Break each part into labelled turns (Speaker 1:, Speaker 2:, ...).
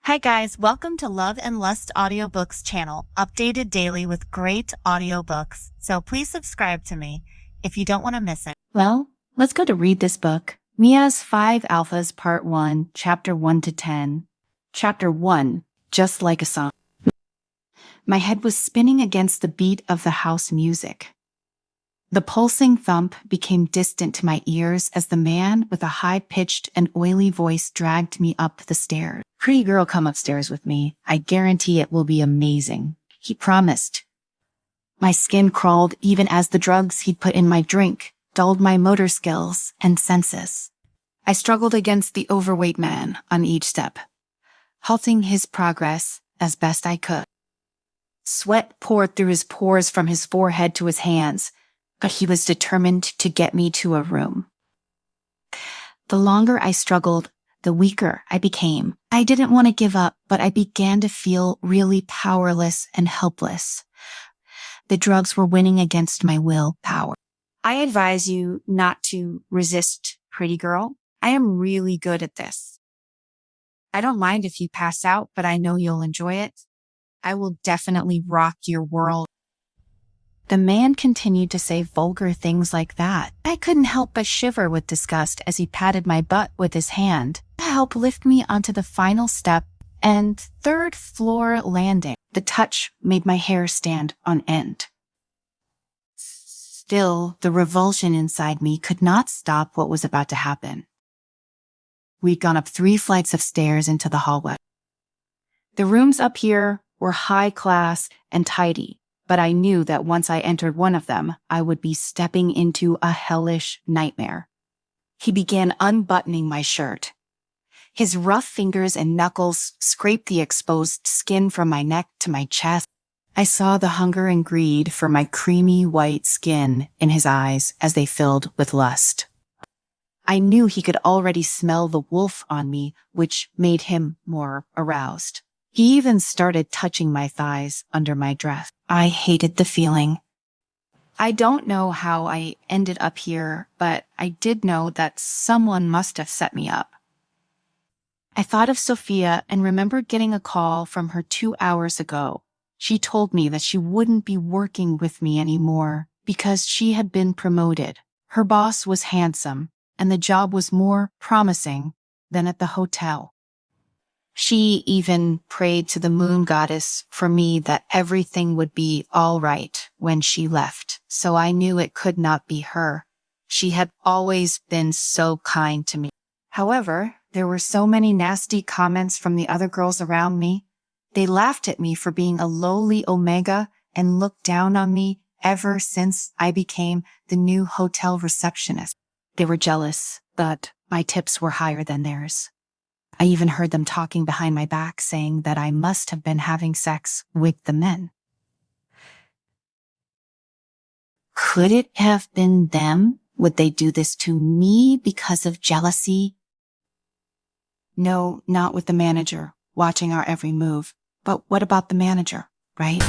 Speaker 1: Hi guys, welcome to Love and Lust Audiobooks channel, updated daily with great audiobooks. So please subscribe to me if you don't want to miss it.
Speaker 2: Well, let's go to read this book. Mia's 5 Alphas Part 1, Chapter 1 to 10. Chapter 1, Just Like a Song. My head was spinning against the beat of the house music. The pulsing thump became distant to my ears as the man with a high-pitched and oily voice dragged me up the stairs. "Pretty girl, come upstairs with me. I guarantee it will be amazing," he promised. My skin crawled even as the drugs he'd put in my drink dulled my motor skills and senses. I struggled against the overweight man on each step, halting his progress as best I could. Sweat poured through his pores from his forehead to his hands, but he was determined to get me to a room. The longer I struggled, the weaker I became. I didn't want to give up, but I began to feel really powerless and helpless. The drugs were winning against my willpower. "I advise you not to resist, pretty girl. I am really good at this. I don't mind if you pass out, but I know you'll enjoy it. I will definitely rock your world." The man continued to say vulgar things like that. I couldn't help but shiver with disgust as he patted my butt with his hand to help lift me onto the final step and third floor landing. The touch made my hair stand on end. Still, the revulsion inside me could not stop what was about to happen. We'd gone up 3 flights of stairs into the hallway. The rooms up here were high class and tidy, but I knew that once I entered one of them, I would be stepping into a hellish nightmare. He began unbuttoning my shirt. His rough fingers and knuckles scraped the exposed skin from my neck to my chest. I saw the hunger and greed for my creamy white skin in his eyes as they filled with lust. I knew he could already smell the wolf on me, which made him more aroused. He even started touching my thighs under my dress. I hated the feeling. I don't know how I ended up here, but I did know that someone must have set me up. I thought of Sophia and remembered getting a call from her 2 hours ago. She told me that she wouldn't be working with me anymore because she had been promoted. Her boss was handsome, and the job was more promising than at the hotel. She even prayed to the moon goddess for me that everything would be all right when she left, so I knew it could not be her. She had always been so kind to me. However, there were so many nasty comments from the other girls around me. They laughed at me for being a lowly omega and looked down on me ever since I became the new hotel receptionist. They were jealous, but my tips were higher than theirs. I even heard them talking behind my back, saying that I must have been having sex with the men. Could it have been them? Would they do this to me because of jealousy? No, not with the manager, watching our every move. But what about the manager, right?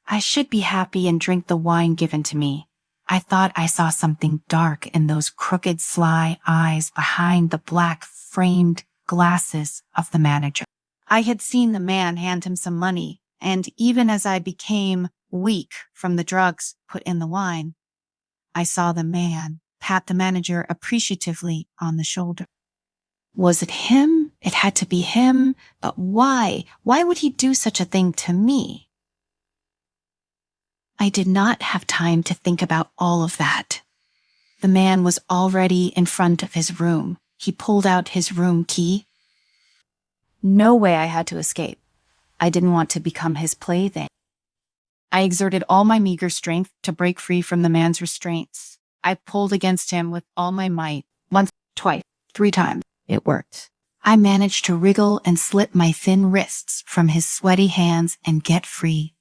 Speaker 2: I should be happy and drink the wine given to me. I thought I saw something dark in those crooked, sly eyes behind the black framed glasses of the manager. I had seen the man hand him some money, and even as I became weak from the drugs put in the wine, I saw the man pat the manager appreciatively on the shoulder. Was it him? It had to be him, but why? Why would he do such a thing to me? I did not have time to think about all of that. The man was already in front of his room. He pulled out his room key. No way I had to escape. I didn't want to become his plaything. I exerted all my meager strength to break free from the man's restraints. I pulled against him with all my might. Once, twice, 3 times. It worked. I managed to wriggle and slip my thin wrists from his sweaty hands and get free.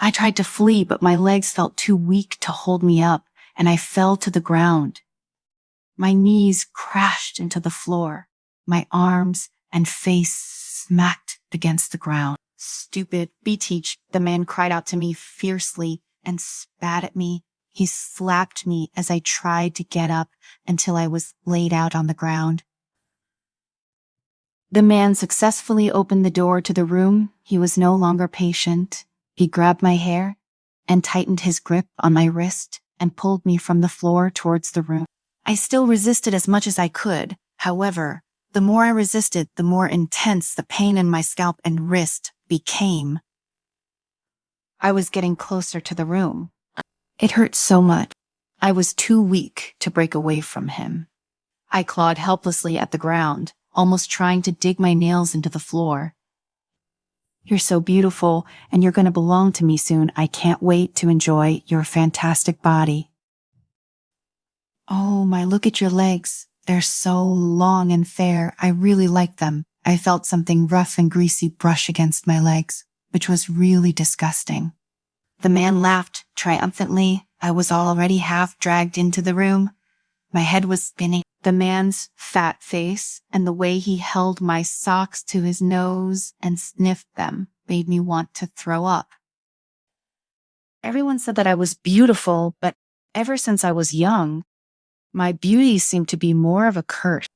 Speaker 2: I tried to flee, but my legs felt too weak to hold me up, and I fell to the ground. My knees crashed into the floor. My arms and face smacked against the ground. Stupid, B-teach, the man cried out to me fiercely and spat at me. He slapped me as I tried to get up until I was laid out on the ground. The man successfully opened the door to the room. He was no longer patient. He grabbed my hair and tightened his grip on my wrist and pulled me from the floor towards the room. I still resisted as much as I could. However, the more I resisted, the more intense the pain in my scalp and wrist became. I was getting closer to the room. It hurt so much. I was too weak to break away from him. I clawed helplessly at the ground, almost trying to dig my nails into the floor. You're so beautiful, and you're going to belong to me soon. I can't wait to enjoy your fantastic body. Oh my, look at your legs. They're so long and fair. I really like them. I felt something rough and greasy brush against my legs, which was really disgusting. The man laughed triumphantly. I was already half dragged into the room. My head was spinning. The man's fat face and the way he held my socks to his nose and sniffed them made me want to throw up. Everyone said that I was beautiful, but ever since I was young, my beauty seemed to be more of a curse.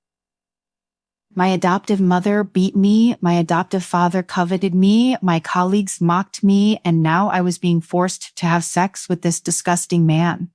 Speaker 2: My adoptive mother beat me, my adoptive father coveted me, my colleagues mocked me, and now I was being forced to have sex with this disgusting man.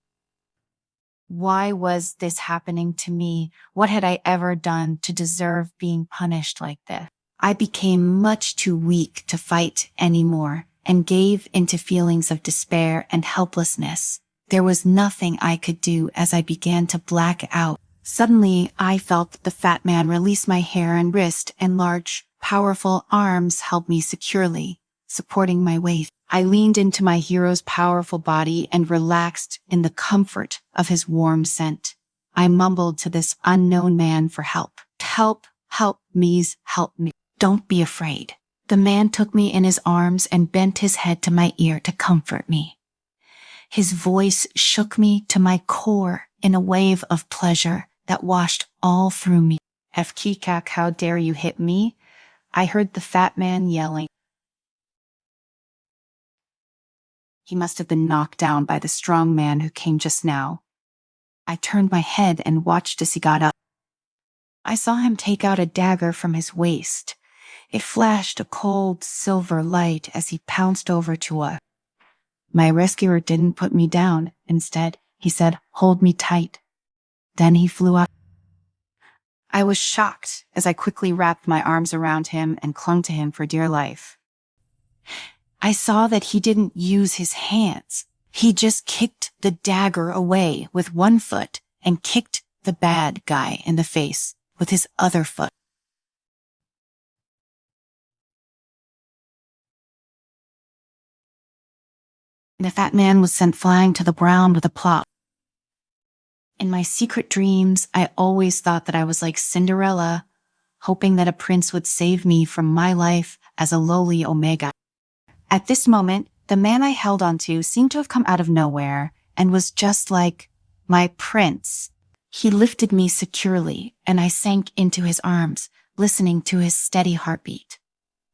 Speaker 2: Why was this happening to me? What had I ever done to deserve being punished like this? I became much too weak to fight anymore and gave into feelings of despair and helplessness. There was nothing I could do as I began to black out. Suddenly, I felt the fat man release my hair and wrist, and large, powerful arms held me securely, supporting my weight. I leaned into my hero's powerful body and relaxed in the comfort of his warm scent. I mumbled to this unknown man for help. Help, help, me's, help me. Don't be afraid. The man took me in his arms and bent his head to my ear to comfort me. His voice shook me to my core in a wave of pleasure that washed all through me. F-kikak, how dare you hit me? I heard the fat man yelling. He must have been knocked down by the strong man who came just now. I turned my head and watched as he got up. I saw him take out a dagger from his waist. It flashed a cold silver light as he pounced over to us. My rescuer didn't put me down. Instead, he said, "Hold me tight." Then he flew up. I was shocked as I quickly wrapped my arms around him and clung to him for dear life. I saw that he didn't use his hands. He just kicked the dagger away with one foot and kicked the bad guy in the face with his other foot. The fat man was sent flying to the ground with a plop. In my secret dreams, I always thought that I was like Cinderella, hoping that a prince would save me from my life as a lowly omega. At this moment, the man I held onto seemed to have come out of nowhere and was just like my prince. He lifted me securely, and I sank into his arms, listening to his steady heartbeat.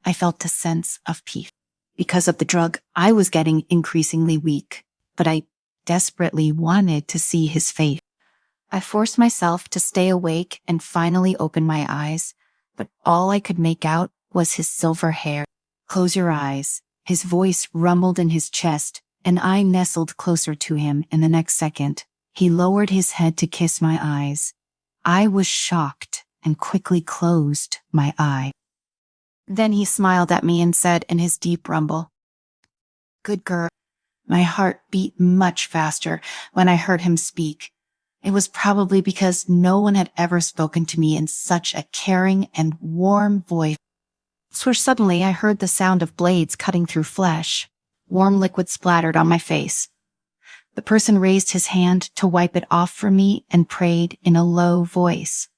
Speaker 2: I felt a sense of peace. Because of the drug, I was getting increasingly weak, but I desperately wanted to see his face. I forced myself to stay awake and finally open my eyes, but all I could make out was his silver hair. "Close your eyes." His voice rumbled in his chest, and I nestled closer to him in the next second. He lowered his head to kiss my eyes. I was shocked and quickly closed my eye. Then he smiled at me and said in his deep rumble, "Good girl." My heart beat much faster when I heard him speak. It was probably because no one had ever spoken to me in such a caring and warm voice. For suddenly I heard the sound of blades cutting through flesh. Warm liquid splattered on my face. The person raised his hand to wipe it off for me and prayed in a low voice.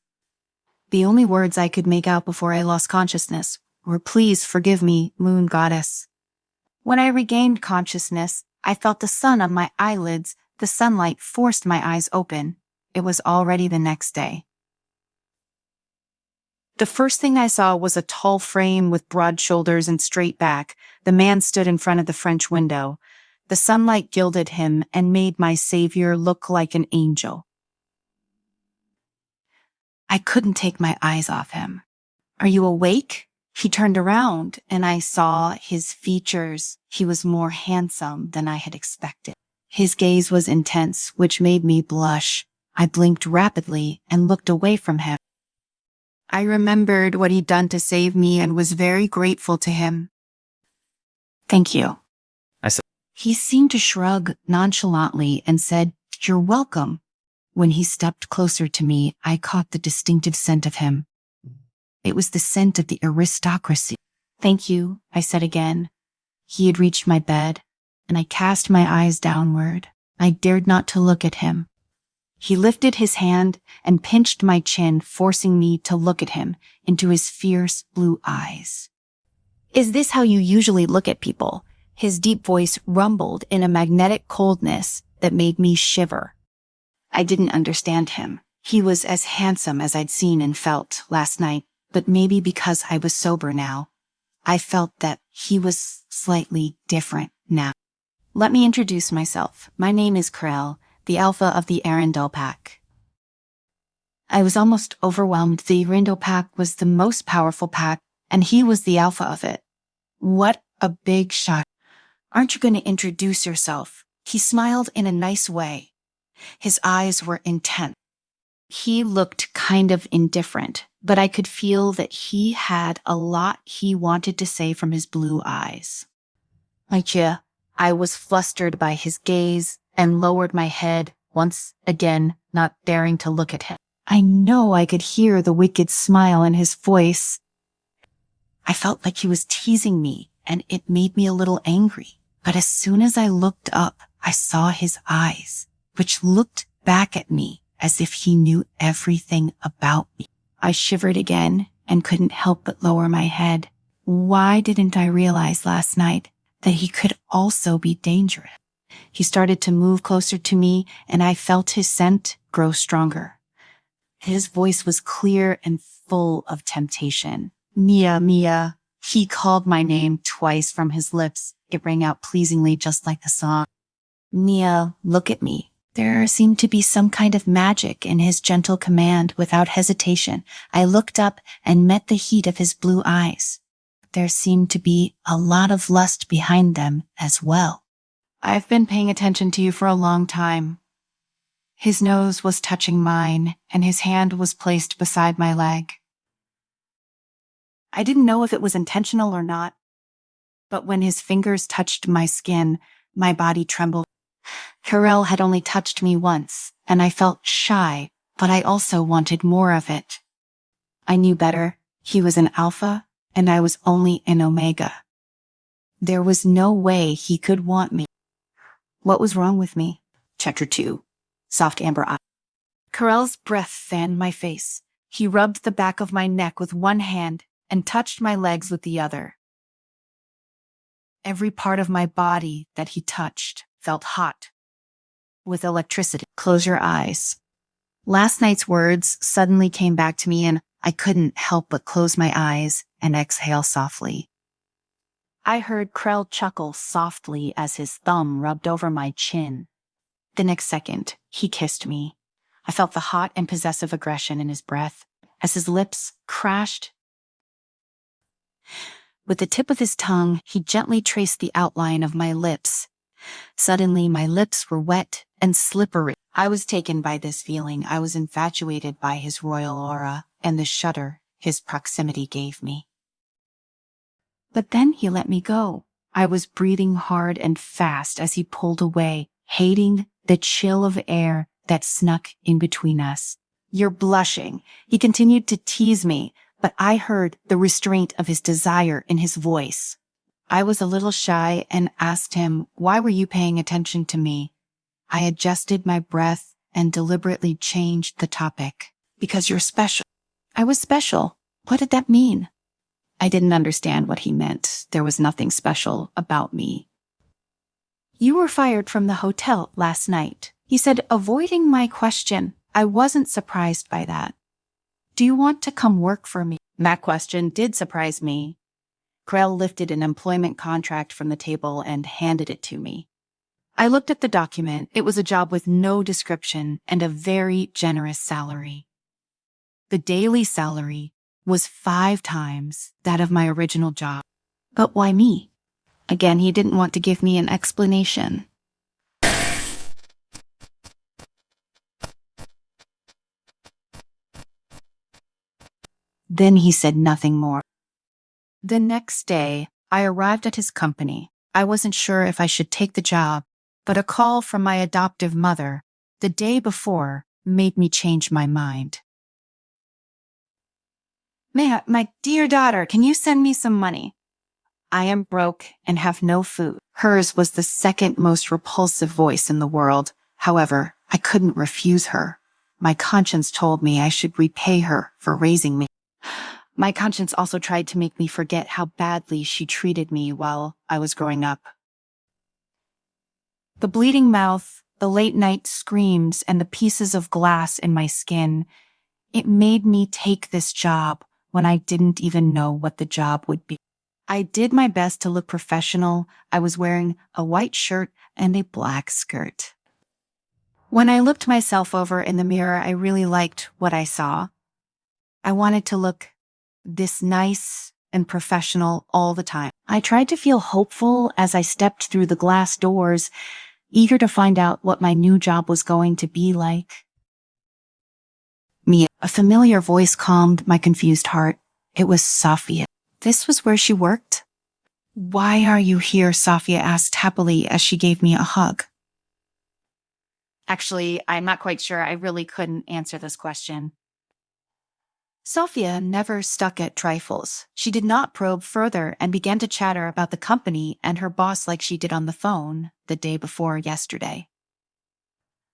Speaker 2: The only words I could make out before I lost consciousness were, "Please forgive me, moon goddess." When I regained consciousness, I felt the sun on my eyelids. The sunlight forced my eyes open. it was already the next day. The first thing I saw was a tall frame with broad shoulders and straight back. The man stood in front of the French window. The sunlight gilded him and made my savior look like an angel. I couldn't take my eyes off him. "Are you awake?" He turned around and I saw his features. He was more handsome than I had expected. His gaze was intense, which made me blush. I blinked rapidly and looked away from him. I remembered what he'd done to save me and was very grateful to him. "Thank you,"
Speaker 3: I said.
Speaker 2: He seemed to shrug nonchalantly and said, "You're welcome." When he stepped closer to me, I caught the distinctive scent of him. It was the scent of the aristocracy. "Thank you," I said again. He had reached my bed, and I cast my eyes downward. I dared not to look at him. He lifted his hand and pinched my chin, forcing me to look at him into his fierce blue eyes. "Is this how you usually look at people?" His deep voice rumbled in a magnetic coldness that made me shiver. I didn't understand him. He was as handsome as I'd seen and felt last night, but maybe because I was sober now, I felt that he was slightly different now. "Let me introduce myself. My name is Krell, the alpha of the Arendel pack." I was almost overwhelmed. The Arendel pack was the most powerful pack, and he was the alpha of it. What a big shock. "Aren't you going to introduce yourself?" He smiled in a nice way. His eyes were intense. He looked kind of indifferent, but I could feel that he had a lot he wanted to say from his blue eyes. I was flustered by his gaze and lowered my head once again, not daring to look at him. I know I could hear the wicked smile in his voice. I felt like he was teasing me, and it made me a little angry. But as soon as I looked up, I saw his eyes, which looked back at me as if he knew everything about me. I shivered again and couldn't help but lower my head. Why didn't I realize last night that he could also be dangerous? He started to move closer to me, and I felt his scent grow stronger. His voice was clear and full of temptation. "Mia, Mia." He called my name twice from his lips. It rang out pleasingly, just like the song. "Mia, look at me." There seemed to be some kind of magic in his gentle command. Without hesitation, I looked up and met the heat of his blue eyes. There seemed to be a lot of lust behind them as well. "I've been paying attention to you for a long time." His nose was touching mine, and his hand was placed beside my leg. I didn't know if it was intentional or not, but when his fingers touched my skin, my body trembled. Karel had only touched me once, and I felt shy, but I also wanted more of it. I knew better. He was an alpha, and I was only an omega. There was no way he could want me. What was wrong with me? Chapter 2. Soft amber eye. Karel's breath fanned my face. He rubbed the back of my neck with one hand and touched my legs with the other. Every part of my body that he touched felt hot, with electricity. "Close your eyes." Last night's words suddenly came back to me, and I couldn't help but close my eyes and exhale softly. I heard Krell chuckle softly as his thumb rubbed over my chin. The next second, he kissed me. I felt the hot and possessive aggression in his breath as his lips crashed. With the tip of his tongue, he gently traced the outline of my lips. Suddenly, my lips were wet and slippery. I was taken by this feeling. I was infatuated by his royal aura and the shudder his proximity gave me. But then he let me go. I was breathing hard and fast as he pulled away, hating the chill of air that snuck in between us. "You're blushing." He continued to tease me, but I heard the restraint of his desire in his voice. I was a little shy and asked him, "Why were you paying attention to me?" I adjusted my breath and deliberately changed the topic. "Because you're special." I was special. What did that mean? I didn't understand what he meant. There was nothing special about me. "You were fired from the hotel last night," he said, avoiding my question. I wasn't surprised by that. Do you want to come work for me? That question did surprise me. Krell lifted an employment contract from the table and handed it to me. I looked at the document. It was a job with no description and a very generous salary. The daily salary was 5 times that of my original job. But why me? Again, he didn't want to give me an explanation. Then he said nothing more. The next day, I arrived at his company. I wasn't sure if I should take the job, but a call from my adoptive mother the day before made me change my mind. My dear daughter, can you send me some money? I am broke and have no food. Hers was the second most repulsive voice in the world. However, I couldn't refuse her. My conscience told me I should repay her for raising me. My conscience also tried to make me forget how badly she treated me while I was growing up. The bleeding mouth, the late-night screams, and the pieces of glass in my skin, it made me take this job when I didn't even know what the job would be. I did my best to look professional. I was wearing a white shirt and a black skirt. When I looked myself over in the mirror, I really liked what I saw. I wanted to look this nice and professional all the time. I tried to feel hopeful as I stepped through the glass doors, eager to find out what my new job was going to be like. Mia, a familiar voice calmed my confused heart. It was Sophia. This was where she worked? Why are you here? Sophia asked happily as she gave me a hug. Actually, I'm not quite sure. I really couldn't answer this question. Sophia never stuck at trifles. She did not probe further and began to chatter about the company and her boss like she did on the phone the day before yesterday.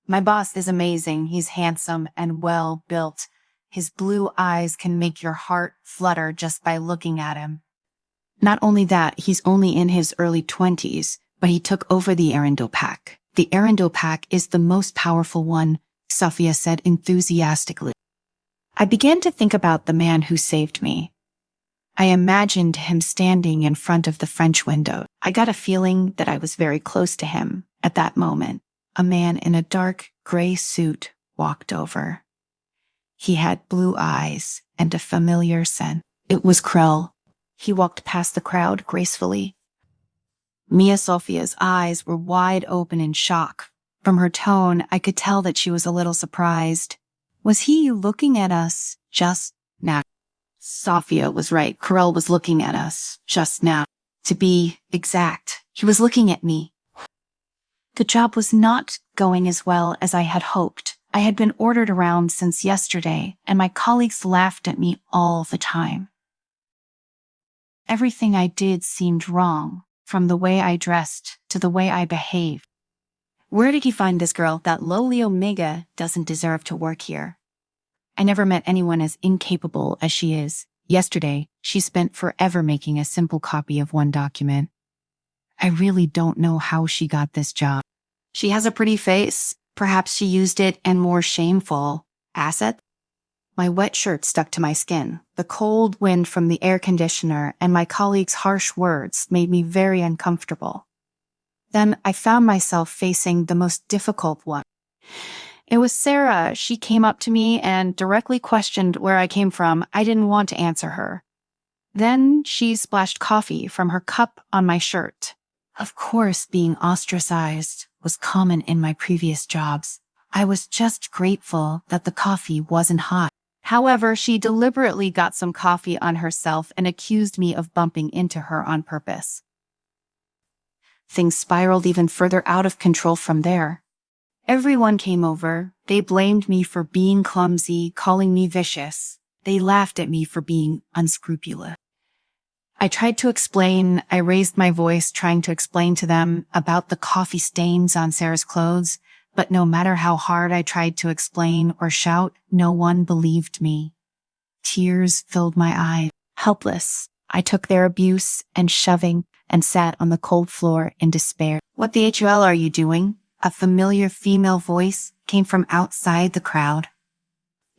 Speaker 2: My boss is amazing. He's handsome and well-built. His blue eyes can make your heart flutter just by looking at him. Not only that, he's only in his early 20s, but he took over the arendel pack. The arendel pack is the most powerful one, Sophia said enthusiastically. I began to think about the man who saved me. I imagined him standing in front of the French window. I got a feeling that I was very close to him at that moment. A man in a dark gray suit walked over. He had blue eyes and a familiar scent. It was Krell. He walked past the crowd gracefully. Mia Sophia's eyes were wide open in shock. From her tone, I could tell that she was a little surprised. Was he looking at us just now? Sophia was right. Krell was looking at us just now. To be exact, he was looking at me. The job was not going as well as I had hoped. I had been ordered around since yesterday, and my colleagues laughed at me all the time. Everything I did seemed wrong, from the way I dressed to the way I behaved. Where did he find this girl? That lowly Omega doesn't deserve to work here. I never met anyone as incapable as she is. Yesterday, she spent forever making a simple copy of one document. I really don't know how she got this job. She has a pretty face. Perhaps she used it in more shameful assets. My wet shirt stuck to my skin. The cold wind from the air conditioner and my colleagues' harsh words made me very uncomfortable. Then I found myself facing the most difficult one. It was Sarah. She came up to me and directly questioned where I came from. I didn't want to answer her. Then she splashed coffee from her cup on my shirt. Of course, being ostracized was common in my previous jobs. I was just grateful that the coffee wasn't hot. However, she deliberately got some coffee on herself and accused me of bumping into her on purpose. Things spiraled even further out of control from there. Everyone came over. They blamed me for being clumsy, calling me vicious. They laughed at me for being unscrupulous. I tried to explain. I raised my voice, trying to explain to them about the coffee stains on Sarah's clothes. But no matter how hard I tried to explain or shout, no one believed me. Tears filled my eyes. Helpless, I took their abuse and shoving and sat on the cold floor in despair. What the HL are you doing? A familiar female voice came from outside the crowd.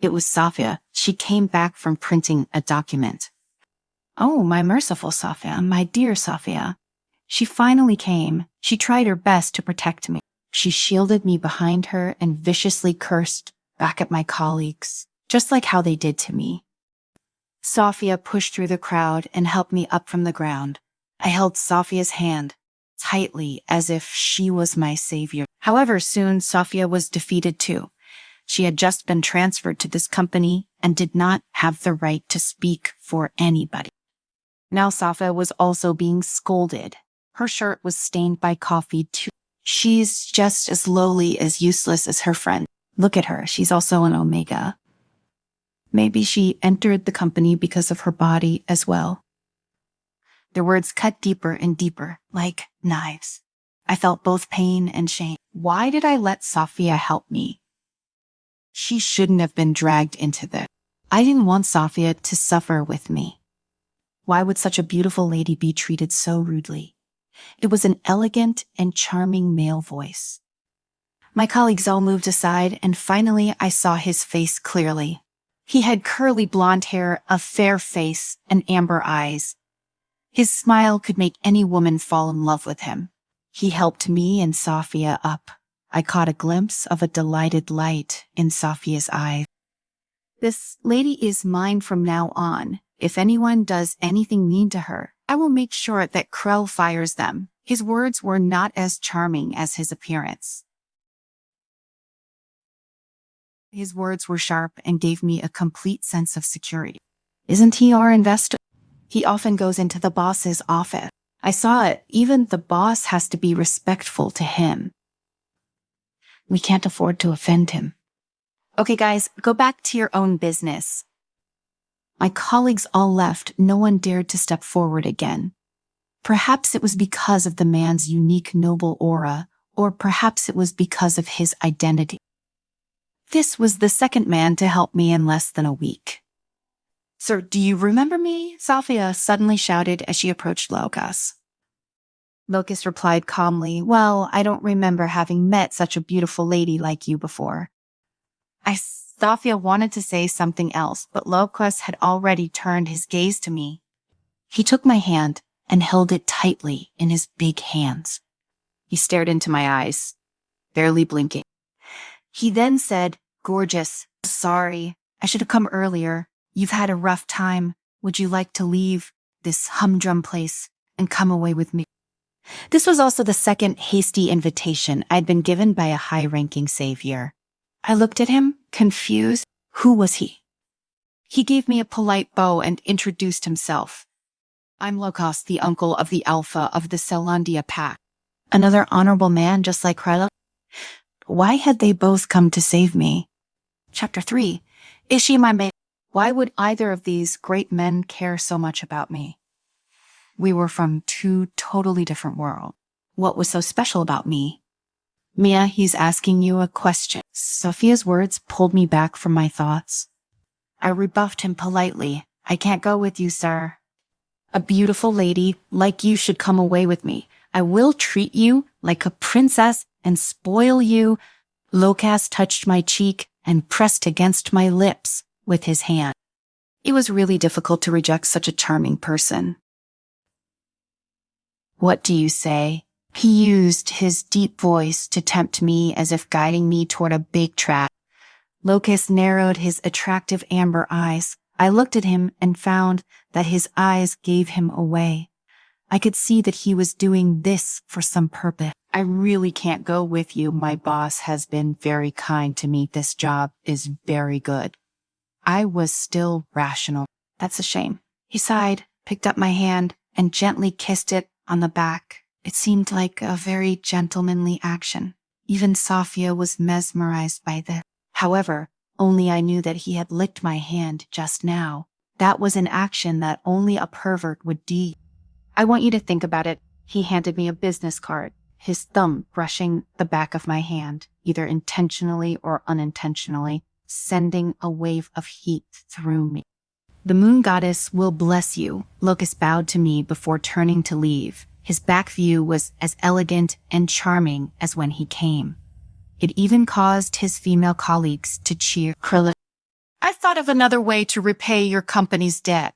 Speaker 2: It was Sophia. She came back from printing a document. Oh, my merciful Sophia, my dear Sophia. She finally came. She tried her best to protect me. She shielded me behind her and viciously cursed back at my colleagues, just like how they did to me. Sophia pushed through the crowd and helped me up from the ground. I held Sophia's hand tightly as if she was my savior. However, soon Sophia was defeated too. She had just been transferred to this company and did not have the right to speak for anybody. Now Sophia was also being scolded. Her shirt was stained by coffee too. She's just as lowly as useless as her friend. Look at her, she's also an Omega. Maybe she entered the company because of her body as well. Their words cut deeper and deeper, like knives. I felt both pain and shame. Why did I let Sophia help me? She shouldn't have been dragged into this. I didn't want Sophia to suffer with me. Why would such a beautiful lady be treated so rudely? It was an elegant and charming male voice. My colleagues all moved aside, and finally I saw his face clearly. He had curly blonde hair, a fair face, and amber eyes. His smile could make any woman fall in love with him. He helped me and Sophia up. I caught a glimpse of a delighted light in Sophia's eyes. This lady is mine from now on. If anyone does anything mean to her, I will make sure that Krell fires them. His words were not as charming as his appearance. His words were sharp and gave me a complete sense of security. Isn't he our investor? He often goes into the boss's office. I saw it. Even the boss has to be respectful to him. We can't afford to offend him. Okay, guys, go back to your own business. My colleagues all left. No one dared to step forward again. Perhaps it was because of the man's unique noble aura, or perhaps it was because of his identity. This was the second man to help me in less than a week. Sir, do you remember me? Sophia suddenly shouted as she approached Locus. Locus replied calmly, well, I don't remember having met such a beautiful lady like you before. Sophia wanted to say something else, but Locus had already turned his gaze to me. He took my hand and held it tightly in his big hands. He stared into my eyes, barely blinking. He then said, gorgeous, sorry, I should have come earlier. You've had a rough time. Would you like to leave this humdrum place and come away with me? This was also the second hasty invitation I'd been given by a high-ranking savior. I looked at him, confused. Who was he? He gave me a polite bow and introduced himself. I'm Locos, the uncle of the Alpha of the Celandia Pack. Another honorable man just like Kryla. Why had they both come to save me? Chapter 3. Is she my mate? Why would either of these great men care so much about me? We were from two totally different worlds. What was so special about me? Mia, he's asking you a question. Sophia's words pulled me back from my thoughts. I rebuffed him politely. I can't go with you, sir. A beautiful lady like you should come away with me. I will treat you like a princess and spoil you. Locas touched my cheek and pressed against my lips with his hand. It was really difficult to reject such a charming person. What do you say? He used his deep voice to tempt me as if guiding me toward a big trap. Locus narrowed his attractive amber eyes. I looked at him and found that his eyes gave him away. I could see that he was doing this for some purpose. I really can't go with you. My boss has been very kind to me. This job is very good. I was still rational. That's a shame. He sighed, picked up my hand, and gently kissed it on the back. It seemed like a very gentlemanly action. Even Sophia was mesmerized by this. However, only I knew that he had licked my hand just now. That was an action that only a pervert would do. I want you to think about it. He handed me a business card, his thumb brushing the back of my hand, either intentionally or unintentionally, sending a wave of heat through me. The moon goddess will bless you. Locus bowed to me before turning to leave. His back view was as elegant and charming as when he came. It even caused his female colleagues to cheer. I thought of another way to repay your company's debt.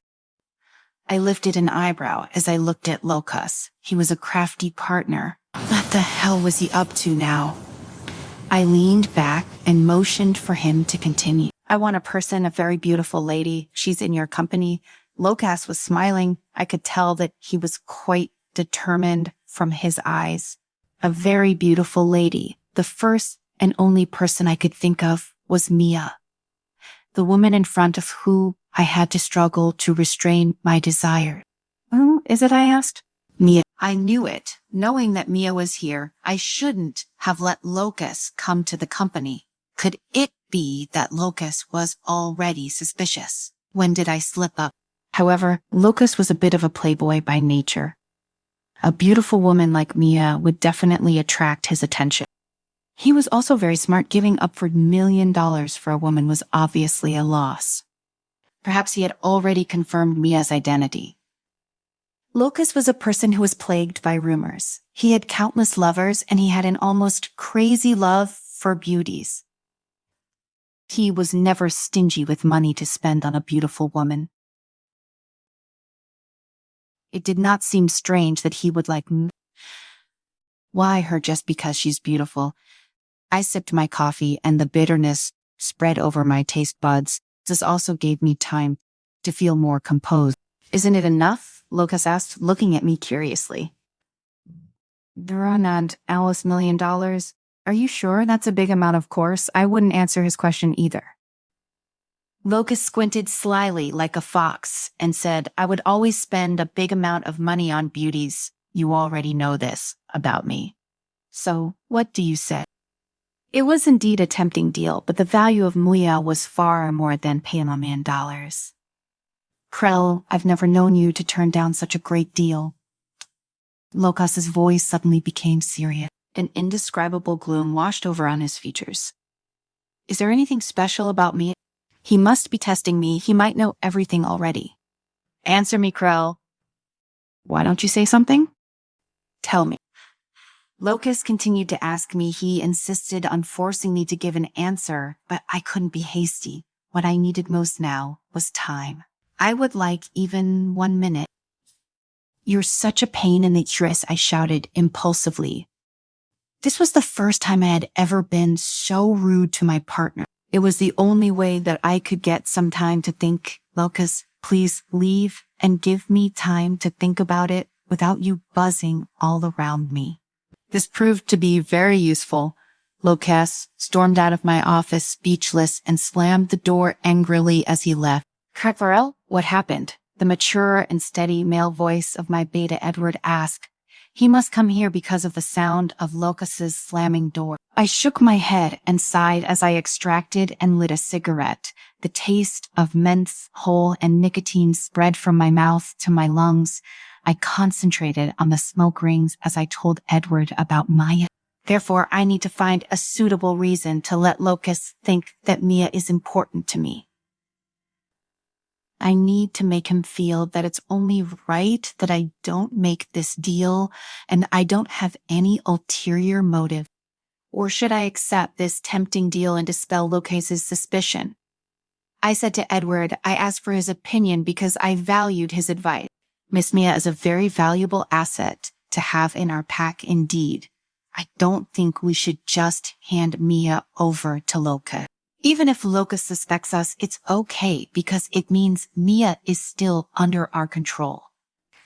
Speaker 2: I lifted an eyebrow as I looked at Locus. He was a crafty partner. What the hell was he up to now? I leaned back and motioned for him to continue. I want a very beautiful lady. She's in your company. Locus was smiling. I could tell that he was quite determined from his eyes. A very beautiful lady. The first and only person I could think of was Mia, the woman in front of who I had to struggle to restrain my desire. Who is it, I asked? Mia. I knew it. Knowing that Mia was here, I shouldn't have let Locus come to the company. Could it be that Locus was already suspicious? When did I slip up? However, Locus was a bit of a playboy by nature. A beautiful woman like Mia would definitely attract his attention. He was also very smart. Giving up for $1 million for a woman was obviously a loss. Perhaps he had already confirmed Mia's identity. Locus was a person who was plagued by rumors. He had countless lovers, and he had an almost crazy love for beauties. He was never stingy with money to spend on a beautiful woman. It did not seem strange that he would like me. Why her just because she's beautiful? I sipped my coffee and the bitterness spread over my taste buds. This also gave me time to feel more composed. Isn't it enough? Locus asked, looking at me curiously. Duranand, Alice, $1 million. Are you sure? That's a big amount, of course. I wouldn't answer his question either. Locus squinted slyly like a fox and said, I would always spend a big amount of money on beauties. You already know this about me. So, what do you say? It was indeed a tempting deal, but the value of Mia was far more than paying $1 million. Krell, I've never known you to turn down such a great deal. Locus's voice suddenly became serious. An indescribable gloom washed over on his features. Is there anything special about me? He must be testing me. He might know everything already. Answer me, Krell. Why don't you say something? Tell me. Locus continued to ask me. He insisted on forcing me to give an answer, but I couldn't be hasty. What I needed most now was time. I would like even 1 minute. You're such a pain in the uterus, I shouted impulsively. This was the first time I had ever been so rude to my partner. It was the only way that I could get some time to think. Locus, please leave and give me time to think about it without you buzzing all around me. This proved to be very useful. Locus stormed out of my office speechless and slammed the door angrily as he left. Crackvarel, what happened? The mature and steady male voice of my beta Edward asked. He must come here because of the sound of Locus's slamming door. I shook my head and sighed as I extracted and lit a cigarette. The taste of menthol and nicotine spread from my mouth to my lungs. I concentrated on the smoke rings as I told Edward about Maya. Therefore, I need to find a suitable reason to let Locus think that Mia is important to me. I need to make him feel that it's only right that I don't make this deal and I don't have any ulterior motive. Or should I accept this tempting deal and dispel Locus's suspicion? I said to Edward, I asked for his opinion because I valued his advice. Miss Mia is a very valuable asset to have in our pack indeed. I don't think we should just hand Mia over to Loco. Even if Locus suspects us, it's okay because it means Mia is still under our control.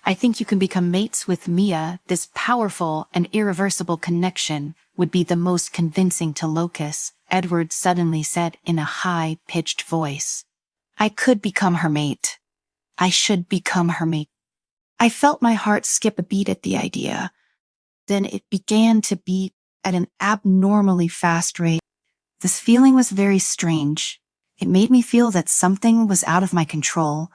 Speaker 2: I think you can become mates with Mia. This powerful and irreversible connection would be the most convincing to Locus, Edward suddenly said in a high-pitched voice. I could become her mate. I should become her mate. I felt my heart skip a beat at the idea. Then it began to beat at an abnormally fast rate. This feeling was very strange. It made me feel that something was out of my control,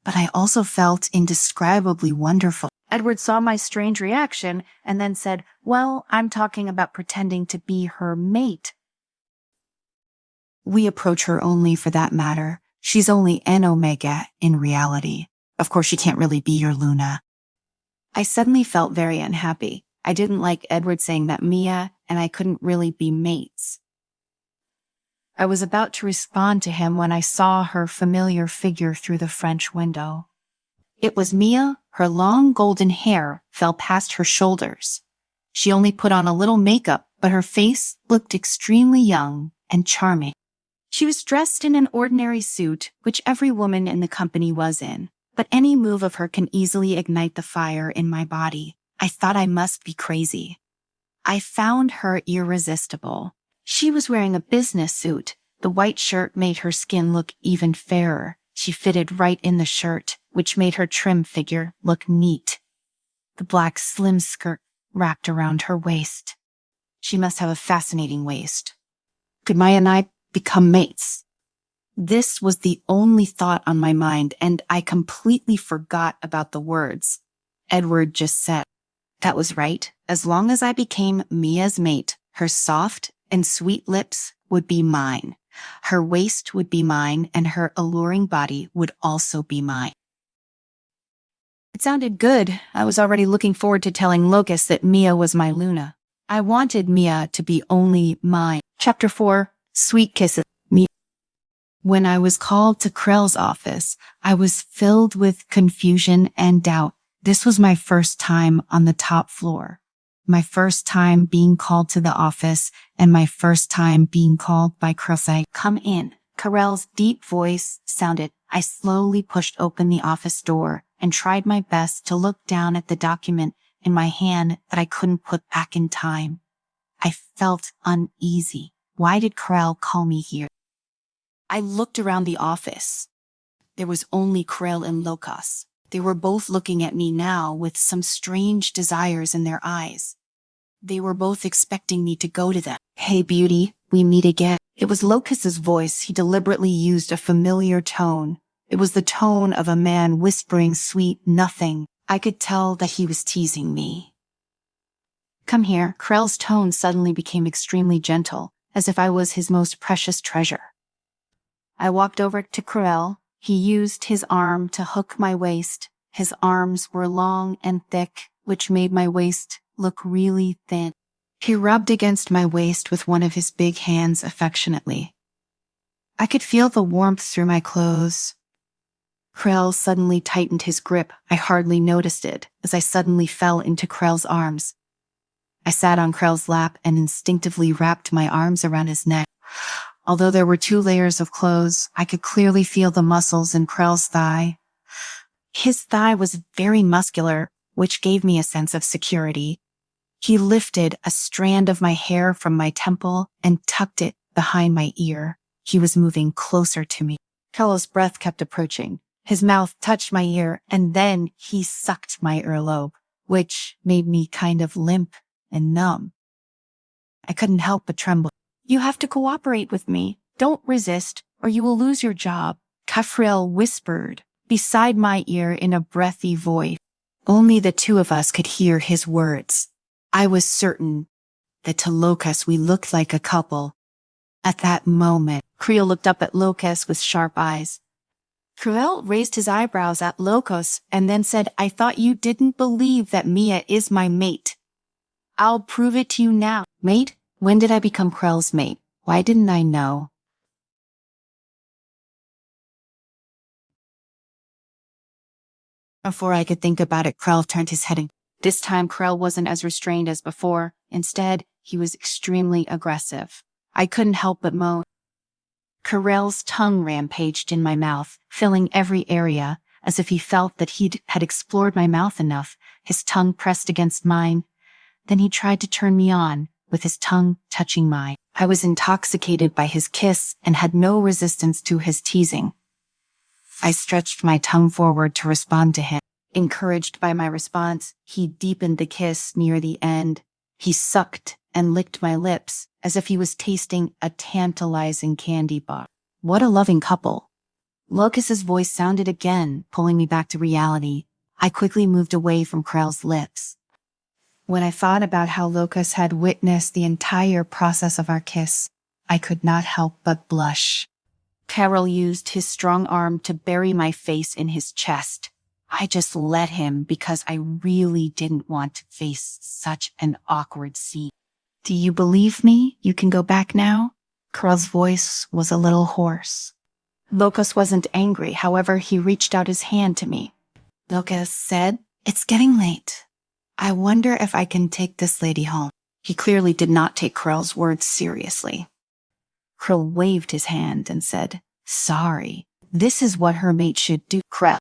Speaker 2: but I also felt indescribably wonderful. Edward saw my strange reaction and then said, well, I'm talking about pretending to be her mate. We approach her only for that matter. She's only an Omega in reality. Of course, she can't really be your Luna. I suddenly felt very unhappy. I didn't like Edward saying that Mia and I couldn't really be mates. I was about to respond to him when I saw her familiar figure through the French window. It was Mia. Her long golden hair fell past her shoulders. She only put on a little makeup, but her face looked extremely young and charming. She was dressed in an ordinary suit, which every woman in the company was in, but any move of her can easily ignite the fire in my body. I thought I must be crazy. I found her irresistible. She was wearing a business suit. The white shirt made her skin look even fairer. She fitted right in the shirt, which made her trim figure look neat. The black slim skirt wrapped around her waist. She must have a fascinating waist. Could Maya and I become mates? This was the only thought on my mind, and I completely forgot about the words Edward just said. That was right. As long as I became Mia's mate, her soft and sweet lips would be mine. Her waist would be mine, and her alluring body would also be mine. It sounded good. I was already looking forward to telling Locus that Mia was my Luna. I wanted Mia to be only mine. Chapter 4, Sweet Kisses. Mia. When I was called to Krell's office, I was filled with confusion and doubt. This was my first time on the top floor. My first time being called to the office, and my first time being called by Krell. Come in. Krell's deep voice sounded. I slowly pushed open the office door and tried my best to look down at the document in my hand that I couldn't put back in time. I felt uneasy. Why did Krell call me here? I looked around the office. There was only Krell and Locos. They were both looking at me now with some strange desires in their eyes. They were both expecting me to go to them. Hey, beauty, we meet again. It was Locus's voice. He deliberately used a familiar tone. It was the tone of a man whispering sweet nothing. I could tell that he was teasing me. Come here. Krell's tone suddenly became extremely gentle, as if I was his most precious treasure. I walked over to Krell. He used his arm to hook my waist. His arms were long and thick, which made my waist look really thin. He rubbed against my waist with one of his big hands affectionately. I could feel the warmth through my clothes. Krell suddenly tightened his grip. I hardly noticed it, as I suddenly fell into Krell's arms. I sat on Krell's lap and instinctively wrapped my arms around his neck. Although there were 2 layers of clothes, I could clearly feel the muscles in Krell's thigh. His thigh was very muscular, which gave me a sense of security. He lifted a strand of my hair from my temple and tucked it behind my ear. He was moving closer to me. Krell's breath kept approaching. His mouth touched my ear, and then he sucked my earlobe, which made me kind of limp and numb. I couldn't help but tremble. You have to cooperate with me. Don't resist, or you will lose your job, Krell whispered beside my ear in a breathy voice. Only the 2 of us could hear his words. I was certain that to Locus we looked like a couple. At that moment, Krell looked up at Locus with sharp eyes. Krell raised his eyebrows at Locus and then said, I thought you didn't believe that Mia is my mate. I'll prove it to you now. Mate? When did I become Krell's mate? Why didn't I know? Before I could think about it, Krell turned his head. This time, Krell wasn't as restrained as before. Instead, he was extremely aggressive. I couldn't help but moan. Krell's tongue rampaged in my mouth, filling every area, as if he felt that he had explored my mouth enough. His tongue pressed against mine. Then he tried to turn me on, with his tongue touching mine. I was intoxicated by his kiss and had no resistance to his teasing. I stretched my tongue forward to respond to him. Encouraged by my response, he deepened the kiss near the end. He sucked and licked my lips as if he was tasting a tantalizing candy bar. What a loving couple. Locus's voice sounded again, pulling me back to reality. I quickly moved away from Krell's lips. When I thought about how Locus had witnessed the entire process of our kiss, I could not help but blush. Krell used his strong arm to bury my face in his chest. I just let him because I really didn't want to face such an awkward scene. Do you believe me? You can go back now? Carl's voice was a little hoarse. Locos wasn't angry, however, he reached out his hand to me. Locos said, "It's getting late. I wonder if I can take this lady home." He clearly did not take Krell's words seriously. Krell waved his hand and said, "Sorry, this is what her mate should do." Krell.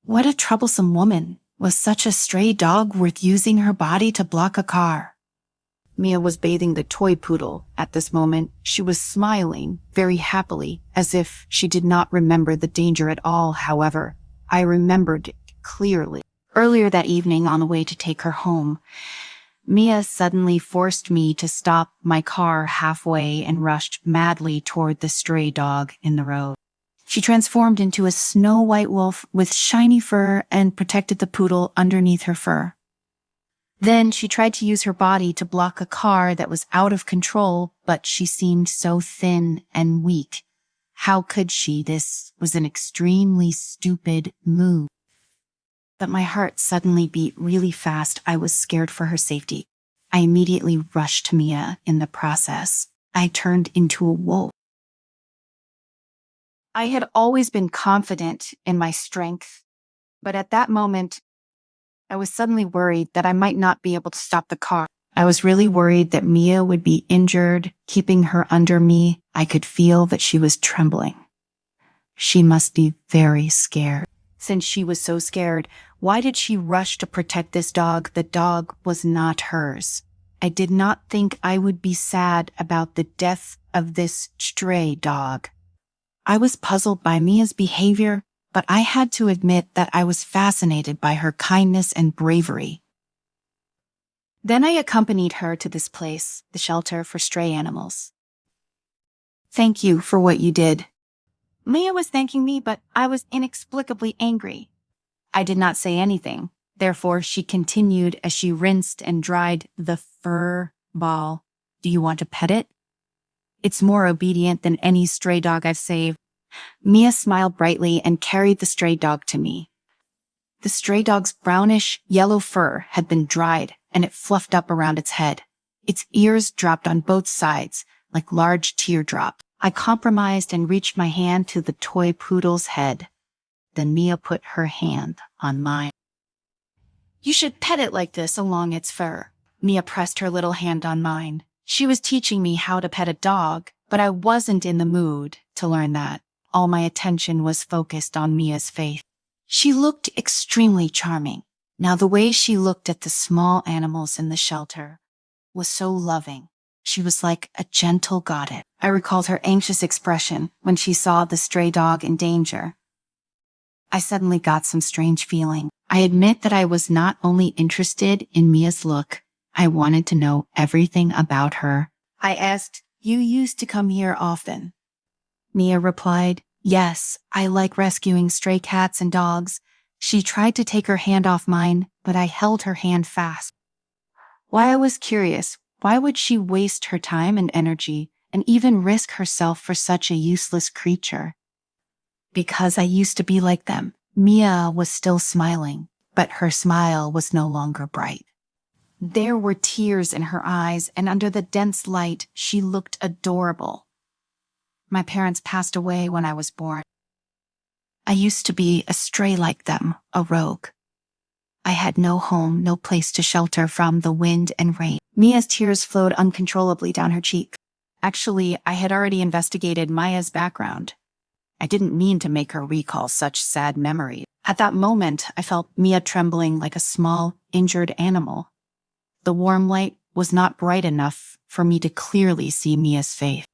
Speaker 2: What a troublesome woman. Was such a stray dog worth using her body to block a car? Mia was bathing the toy poodle. At this moment, she was smiling very happily, as if she did not remember the danger at all. However, I remembered it clearly. Earlier that evening, on the way to take her home, Mia suddenly forced me to stop my car halfway and rushed madly toward the stray dog in the road. She transformed into a snow-white wolf with shiny fur and protected the poodle underneath her fur. Then she tried to use her body to block a car that was out of control, but she seemed so thin and weak. How could she? This was an extremely stupid move. But my heart suddenly beat really fast. I was scared for her safety. I immediately rushed to Mia. In the process, I turned into a wolf. I had always been confident in my strength, but at that moment, I was suddenly worried that I might not be able to stop the car. I was really worried that Mia would be injured. Keeping her under me, I could feel that she was trembling. She must be very scared. Since she was so scared, why did she rush to protect this dog? The dog was not hers. I did not think I would be sad about the death of this stray dog. I was puzzled by Mia's behavior, but I had to admit that I was fascinated by her kindness and bravery. Then I accompanied her to this place, the shelter for stray animals. "Thank you for what you did." Mia was thanking me, but I was inexplicably angry. I did not say anything. Therefore, she continued as she rinsed and dried the fur ball. "Do you want to pet it? It's more obedient than any stray dog I've saved." Mia smiled brightly and carried the stray dog to me. The stray dog's brownish yellow fur had been dried, and it fluffed up around its head. Its ears dropped on both sides, like large teardrops. I compromised and reached my hand to the toy poodle's head. Then Mia put her hand on mine. "You should pet it like this along its fur." Mia pressed her little hand on mine. She was teaching me how to pet a dog, but I wasn't in the mood to learn that. All my attention was focused on Mia's face. She looked extremely charming. Now the way she looked at the small animals in the shelter was so loving. She was like a gentle goddess. I recalled her anxious expression when she saw the stray dog in danger. I suddenly got some strange feeling. I admit that I was not only interested in Mia's look, I wanted to know everything about her. I asked, "You used to come here often?" Mia replied, "Yes, I like rescuing stray cats and dogs." She tried to take her hand off mine, but I held her hand fast. Why, I was curious. Why would she waste her time and energy and even risk herself for such a useless creature? Because I used to be like them. Mia was still smiling, but her smile was no longer bright. There were tears in her eyes, and under the dense light, she looked adorable. My parents passed away when I was born. I used to be a stray like them, a rogue. I had no home, no place to shelter from the wind and rain. Mia's tears flowed uncontrollably down her cheek. Actually, I had already investigated Maya's background. I didn't mean to make her recall such sad memories. At that moment, I felt Mia trembling like a small, injured animal. The warm light was not bright enough for me to clearly see Mia's face.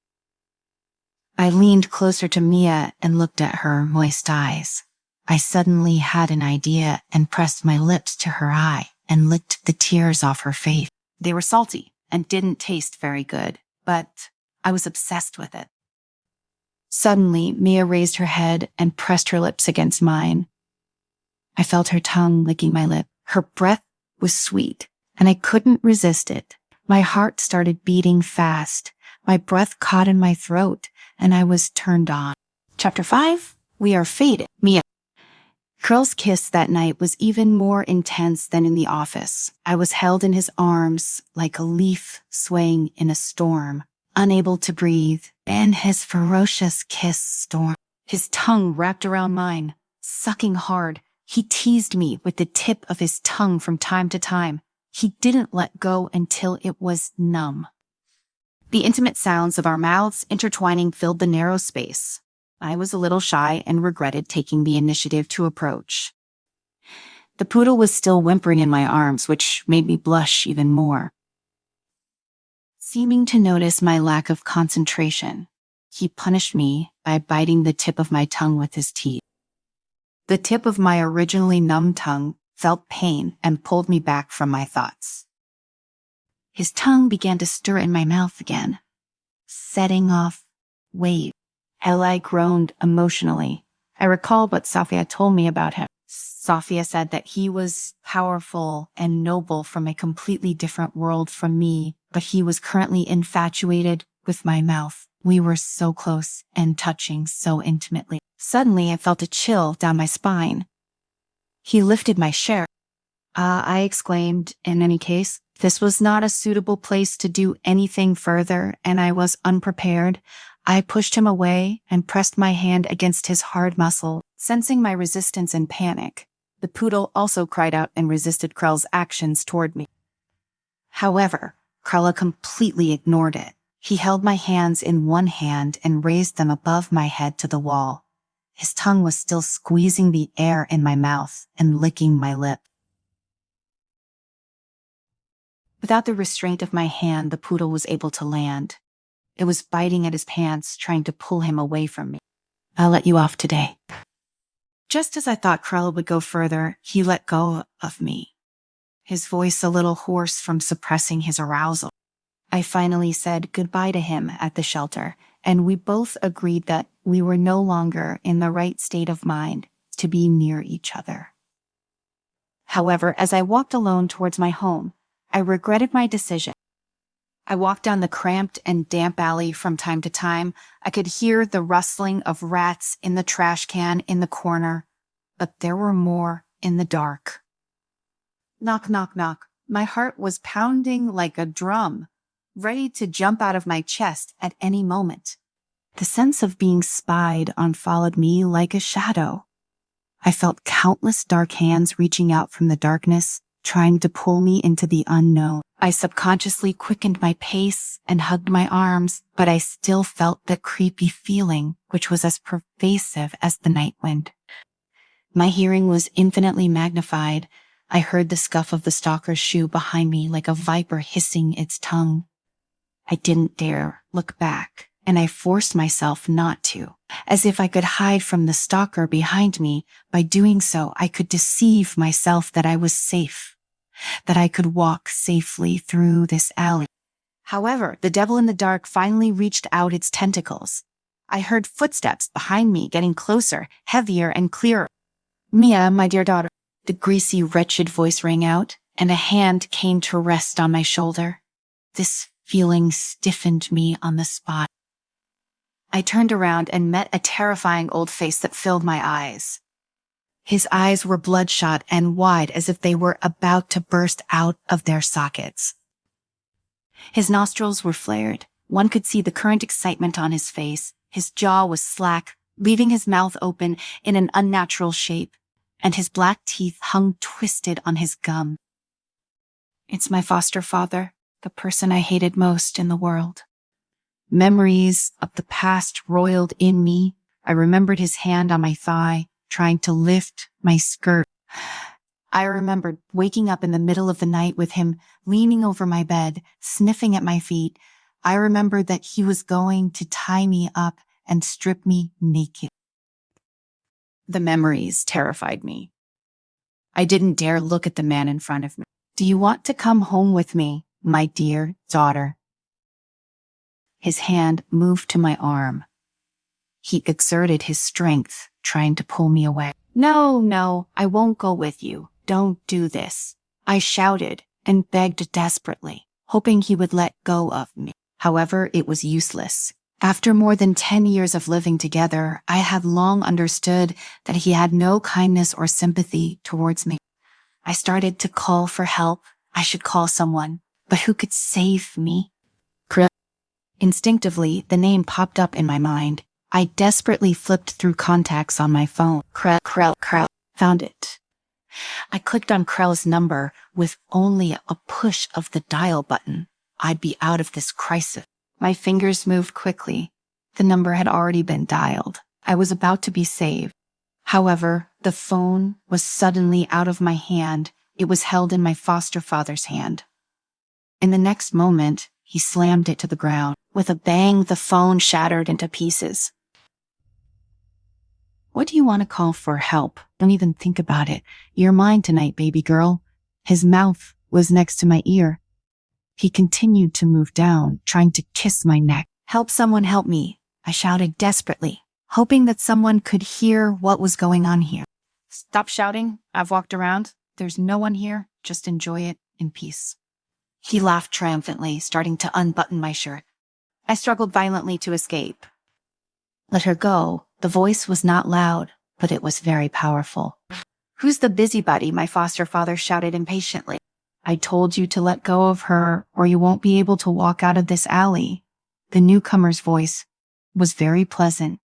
Speaker 2: I leaned closer to Mia and looked at her moist eyes. I suddenly had an idea and pressed my lips to her eye and licked the tears off her face. They were salty and didn't taste very good, but I was obsessed with it. Suddenly, Mia raised her head and pressed her lips against mine. I felt her tongue licking my lip. Her breath was sweet, and I couldn't resist it. My heart started beating fast. My breath caught in my throat, and I was turned on. Chapter 5. We are fated. Mia. Curl's kiss that night was even more intense than in the office. I was held in his arms like a leaf swaying in a storm, unable to breathe, and his ferocious kiss stormed. His tongue wrapped around mine, sucking hard. He teased me with the tip of his tongue from time to time. He didn't let go until it was numb. The intimate sounds of our mouths intertwining filled the narrow space. I was a little shy and regretted taking the initiative to approach. The poodle was still whimpering in my arms, which made me blush even more. Seeming to notice my lack of concentration, he punished me by biting the tip of my tongue with his teeth. The tip of my originally numb tongue felt pain and pulled me back from my thoughts. His tongue began to stir in my mouth again, setting off waves. Eli groaned emotionally. I recalled what Safia told me about him. Safia said that he was powerful and noble from a completely different world from me, but he was currently infatuated with my mouth. We were so close and touching so intimately. Suddenly, I felt a chill down my spine. He lifted my shirt. I exclaimed, in any case. This was not a suitable place to do anything further, and I was unprepared. I pushed him away and pressed my hand against his hard muscle, sensing my resistance and panic. The poodle also cried out and resisted Krell's actions toward me. However, Krella completely ignored it. He held my hands in one hand and raised them above my head to the wall. His tongue was still squeezing the air in my mouth and licking my lip. Without the restraint of my hand, the poodle was able to land. It was biting at his pants, trying to pull him away from me. I'll let you off today. Just as I thought Krell would go further, he let go of me, his voice a little hoarse from suppressing his arousal. I finally said goodbye to him at the shelter, and we both agreed that we were no longer in the right state of mind to be near each other. However, as I walked alone towards my home, I regretted my decision. I walked down the cramped and damp alley from time to time. I could hear the rustling of rats in the trash can in the corner, but there were more in the dark. Knock, knock, knock. My heart was pounding like a drum, ready to jump out of my chest at any moment. The sense of being spied on followed me like a shadow. I felt countless dark hands reaching out from the darkness, trying to pull me into the unknown. I subconsciously quickened my pace and hugged my arms, but I still felt the creepy feeling, which was as pervasive as the night wind. My hearing was infinitely magnified. I heard the scuff of the stalker's shoe behind me like a viper hissing its tongue. I didn't dare look back, and I forced myself not to, as if I could hide from the stalker behind me. By doing so, I could deceive myself that I was safe, that I could walk safely through this alley. However, the devil in the dark finally reached out its tentacles. I heard footsteps behind me getting closer, heavier and clearer. "Mia, my dear daughter," the greasy, wretched voice rang out, and a hand came to rest on my shoulder. This feeling stiffened me on the spot. I turned around and met a terrifying old face that filled my eyes. His eyes were bloodshot and wide as if they were about to burst out of their sockets. His nostrils were flared. One could see the current excitement on his face. His jaw was slack, leaving his mouth open in an unnatural shape, and his black teeth hung twisted on his gum. It's my foster father, the person I hated most in the world. Memories of the past roiled in me. I remembered his hand on my thigh, trying to lift my skirt. I remembered waking up in the middle of the night with him leaning over my bed, sniffing at my feet. I remembered that he was going to tie me up and strip me naked. The memories terrified me. I didn't dare look at the man in front of me. "Do you want to come home with me, my dear daughter?" His hand moved to my arm. He exerted his strength, trying to pull me away. No, I won't go with you. Don't do this," I shouted and begged desperately, hoping he would let go of me. However, it was useless. After more than 10 years of living together, I had long understood that he had no kindness or sympathy towards me. I started to call for help. I should call someone, but who could save me? Instinctively, the name popped up in my mind. I desperately flipped through contacts on my phone. Krell. Found it. I clicked on Krell's number. With only a push of the dial button, I'd be out of this crisis. My fingers moved quickly. The number had already been dialed. I was about to be saved. However, the phone was suddenly out of my hand. It was held in my foster father's hand. In the next moment, he slammed it to the ground. With a bang, the phone shattered into pieces. What do you want to call for help? Don't even think about it. You're mine tonight, baby girl. His mouth was next to my ear. He continued to move down, trying to kiss my neck. Help someone help me, I shouted desperately, hoping that someone could hear what was going on here. Stop shouting. I've walked around. There's no one here. Just enjoy it in peace. He laughed triumphantly, starting to unbutton my shirt. I struggled violently to escape. Let her go. The voice was not loud, but it was very powerful. Who's the busybody? My foster father shouted impatiently. I told you to let go of her, or you won't be able to walk out of this alley. The newcomer's voice was very pleasant,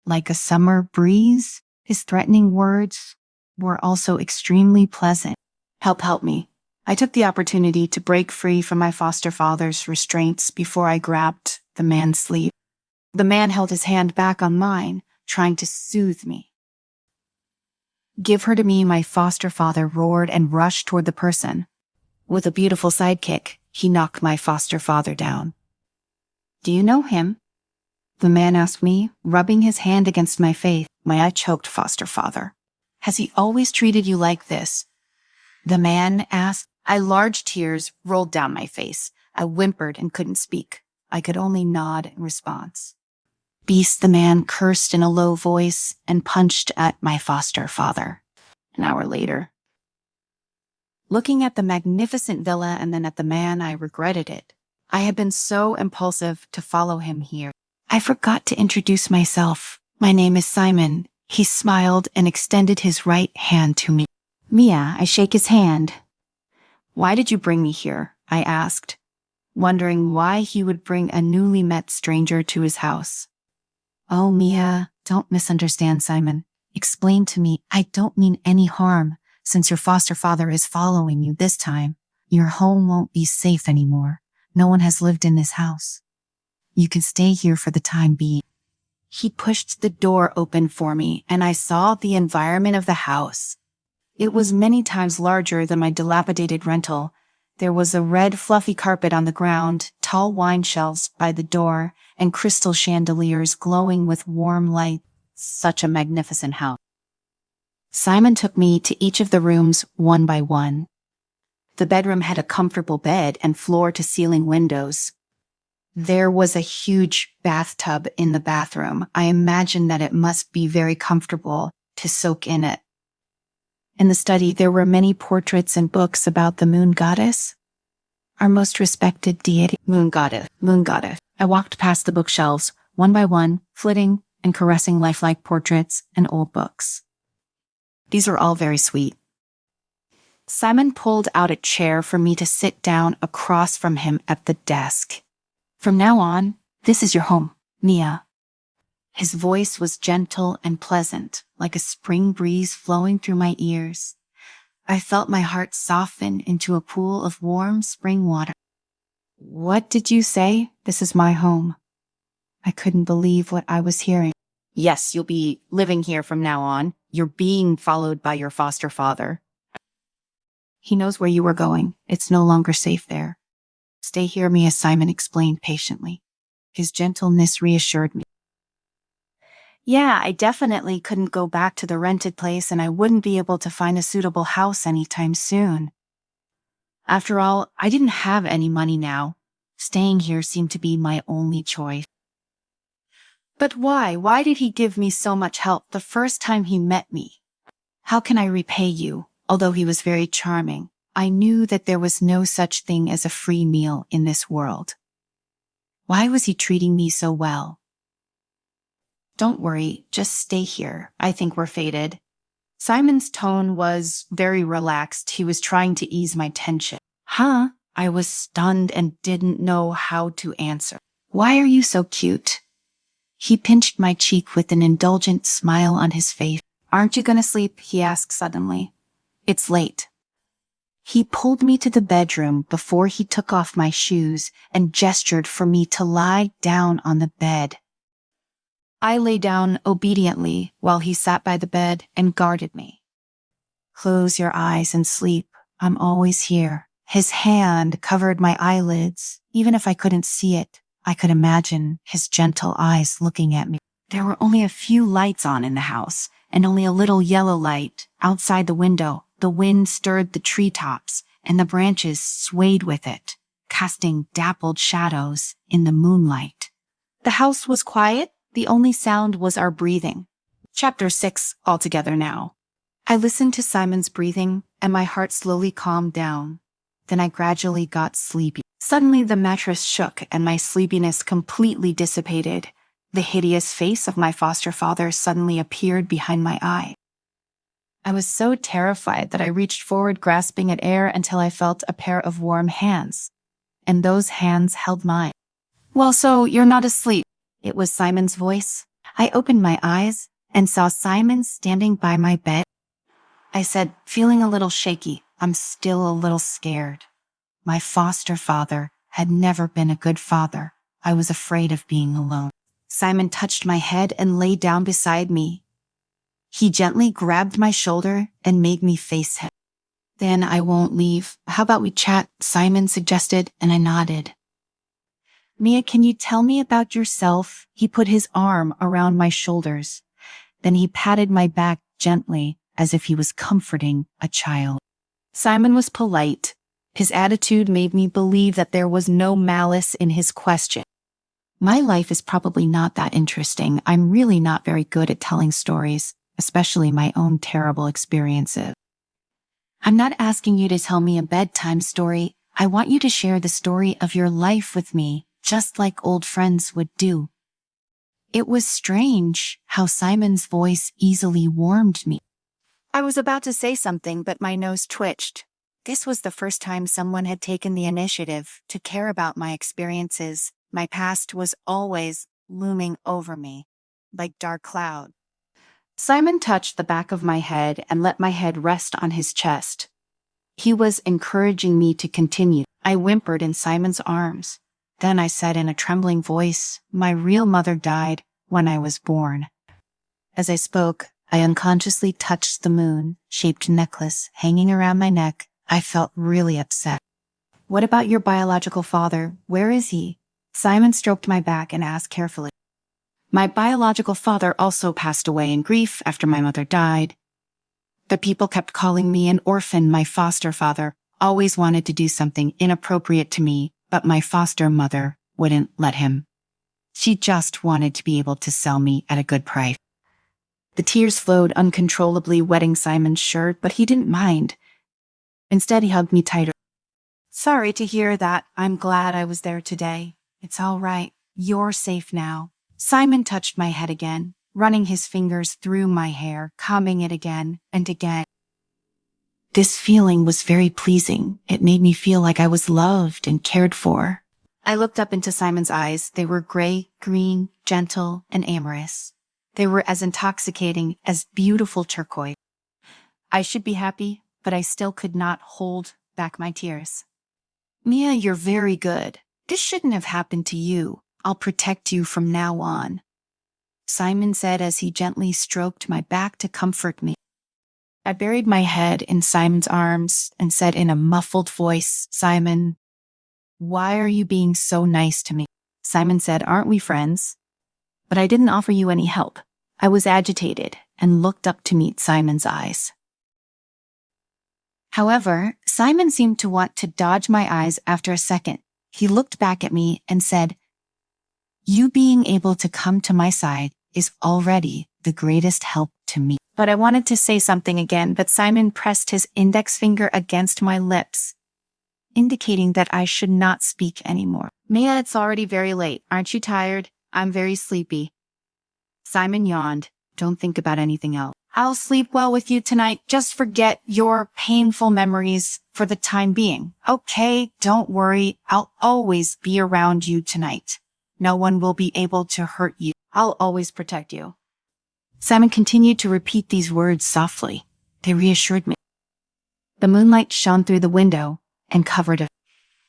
Speaker 2: like a summer breeze. His threatening words were also extremely pleasant. Help me. I took the opportunity to break free from my foster father's restraints before I grabbed the man's sleeve. The man held his hand back on mine, trying to soothe me. Give her to me, my foster father roared and rushed toward the person. With a beautiful sidekick, he knocked my foster father down. Do you know him? The man asked me, rubbing his hand against my face. I choked foster father. Has he always treated you like this? The man asked. Large tears rolled down my face. I whimpered and couldn't speak. I could only nod in response. Beast, the man cursed in a low voice and punched at my foster father. An hour later. Looking at the magnificent villa and then at the man, I regretted it. I had been so impulsive to follow him here. I forgot to introduce myself. My name is Simon. He smiled and extended his right hand to me. Mia, I shake his hand. Why did you bring me here? I asked, wondering why he would bring a newly met stranger to his house. Oh, Mia, don't misunderstand, Simon. Explain to me. I don't mean any harm. Since your foster father is following you this time, your home won't be safe anymore. No one has lived in this house. You can stay here for the time being. He pushed the door open for me, and I saw the environment of the house. It was many times larger than my dilapidated rental. There was a red fluffy carpet on the ground, tall wine shelves by the door, and crystal chandeliers glowing with warm light. Such a magnificent house. Simon took me to each of the rooms one by one. The bedroom had a comfortable bed and floor-to-ceiling windows. There was a huge bathtub in the bathroom. I imagined that it must be very comfortable to soak in it. In the study, there were many portraits and books about the moon goddess, our most respected deity. Moon goddess. I walked past the bookshelves, one by one, flitting and caressing lifelike portraits and old books. These were all very sweet. Simon pulled out a chair for me to sit down across from him at the desk. From now on, this is your home, Mia. His voice was gentle and pleasant, like a spring breeze flowing through my ears. I felt my heart soften into a pool of warm spring water. What did you say? This is my home. I couldn't believe what I was hearing. Yes, you'll be living here from now on. You're being followed by your foster father. He knows where you are going. It's no longer safe there. Stay here, Mia, Simon explained patiently. His gentleness reassured me. Yeah, I definitely couldn't go back to the rented place, and I wouldn't be able to find a suitable house anytime soon. After all, I didn't have any money now. Staying here seemed to be my only choice. But why? Why did he give me so much help the first time he met me? How can I repay you? Although he was very charming, I knew that there was no such thing as a free meal in this world. Why was he treating me so well? Don't worry, just stay here. I think we're fated. Simon's tone was very relaxed. He was trying to ease my tension. Huh? I was stunned and didn't know how to answer. Why are you so cute? He pinched my cheek with an indulgent smile on his face. Aren't you gonna sleep? He asked suddenly. It's late. He pulled me to the bedroom before he took off my shoes and gestured for me to lie down on the bed. I lay down obediently while he sat by the bed and guarded me. Close your eyes and sleep. I'm always here. His hand covered my eyelids. Even if I couldn't see it, I could imagine his gentle eyes looking at me. There were only a few lights on in the house, and only a little yellow light outside the window. The wind stirred the treetops, and the branches swayed with it, casting dappled shadows in the moonlight. The house was quiet. The only sound was our breathing. Chapter 6 altogether now. I listened to Simon's breathing, and my heart slowly calmed down. Then I gradually got sleepy. Suddenly the mattress shook, and my sleepiness completely dissipated. The hideous face of my foster father suddenly appeared behind my eye. I was so terrified that I reached forward, grasping at air until I felt a pair of warm hands. And those hands held mine. Well, so you're not asleep? It was Simon's voice. I opened my eyes and saw Simon standing by my bed. I said, feeling a little shaky, I'm still a little scared. My foster father had never been a good father. I was afraid of being alone. Simon touched my head and lay down beside me. He gently grabbed my shoulder and made me face him. Then I won't leave. How about we chat? Simon suggested, and I nodded. Mia, can you tell me about yourself? He put his arm around my shoulders. Then he patted my back gently, as if he was comforting a child. Simon was polite. His attitude made me believe that there was no malice in his question. My life is probably not that interesting. I'm really not very good at telling stories, especially my own terrible experiences. I'm not asking you to tell me a bedtime story. I want you to share the story of your life with me, just like old friends would do. It was strange how Simon's voice easily warmed me. I was about to say something, but my nose twitched. This was the first time someone had taken the initiative to care about my experiences. My past was always looming over me, like dark cloud. Simon touched the back of my head and let my head rest on his chest. He was encouraging me to continue. I whimpered in Simon's arms. Then I said in a trembling voice, my real mother died when I was born. As I spoke, I unconsciously touched the moon-shaped necklace hanging around my neck. I felt really upset. What about your biological father? Where is he? Simon stroked my back and asked carefully. My biological father also passed away in grief after my mother died. The people kept calling me an orphan. My foster father always wanted to do something inappropriate to me, but my foster mother wouldn't let him. She just wanted to be able to sell me at a good price. The tears flowed uncontrollably, wetting Simon's shirt, but he didn't mind. Instead, he hugged me tighter. Sorry to hear that. I'm glad I was there today. It's all right. You're safe now. Simon touched my head again, running his fingers through my hair, combing it again and again. This feeling was very pleasing. It made me feel like I was loved and cared for. I looked up into Simon's eyes. They were gray, green, gentle, and amorous. They were as intoxicating as beautiful turquoise. I should be happy, but I still could not hold back my tears. Mia, you're very good. This shouldn't have happened to you. I'll protect you from now on, Simon said as he gently stroked my back to comfort me. I buried my head in Simon's arms and said in a muffled voice, Simon, why are you being so nice to me? Simon said, aren't we friends? But I didn't offer you any help. I was agitated and looked up to meet Simon's eyes. However, Simon seemed to want to dodge my eyes after a second. He looked back at me and said, you being able to come to my side is already the greatest help to me. But I wanted to say something again, but Simon pressed his index finger against my lips. indicating that I should not speak anymore. Mia, it's already very late. Aren't you tired? I'm very sleepy. Simon yawned. Don't think about anything else. I'll sleep well with you tonight. Just forget your painful memories for the time being. Okay, don't worry. I'll always be around you tonight. No one will be able to hurt you. I'll always protect you. Simon continued to repeat these words softly. They reassured me. The moonlight shone through the window and covered it.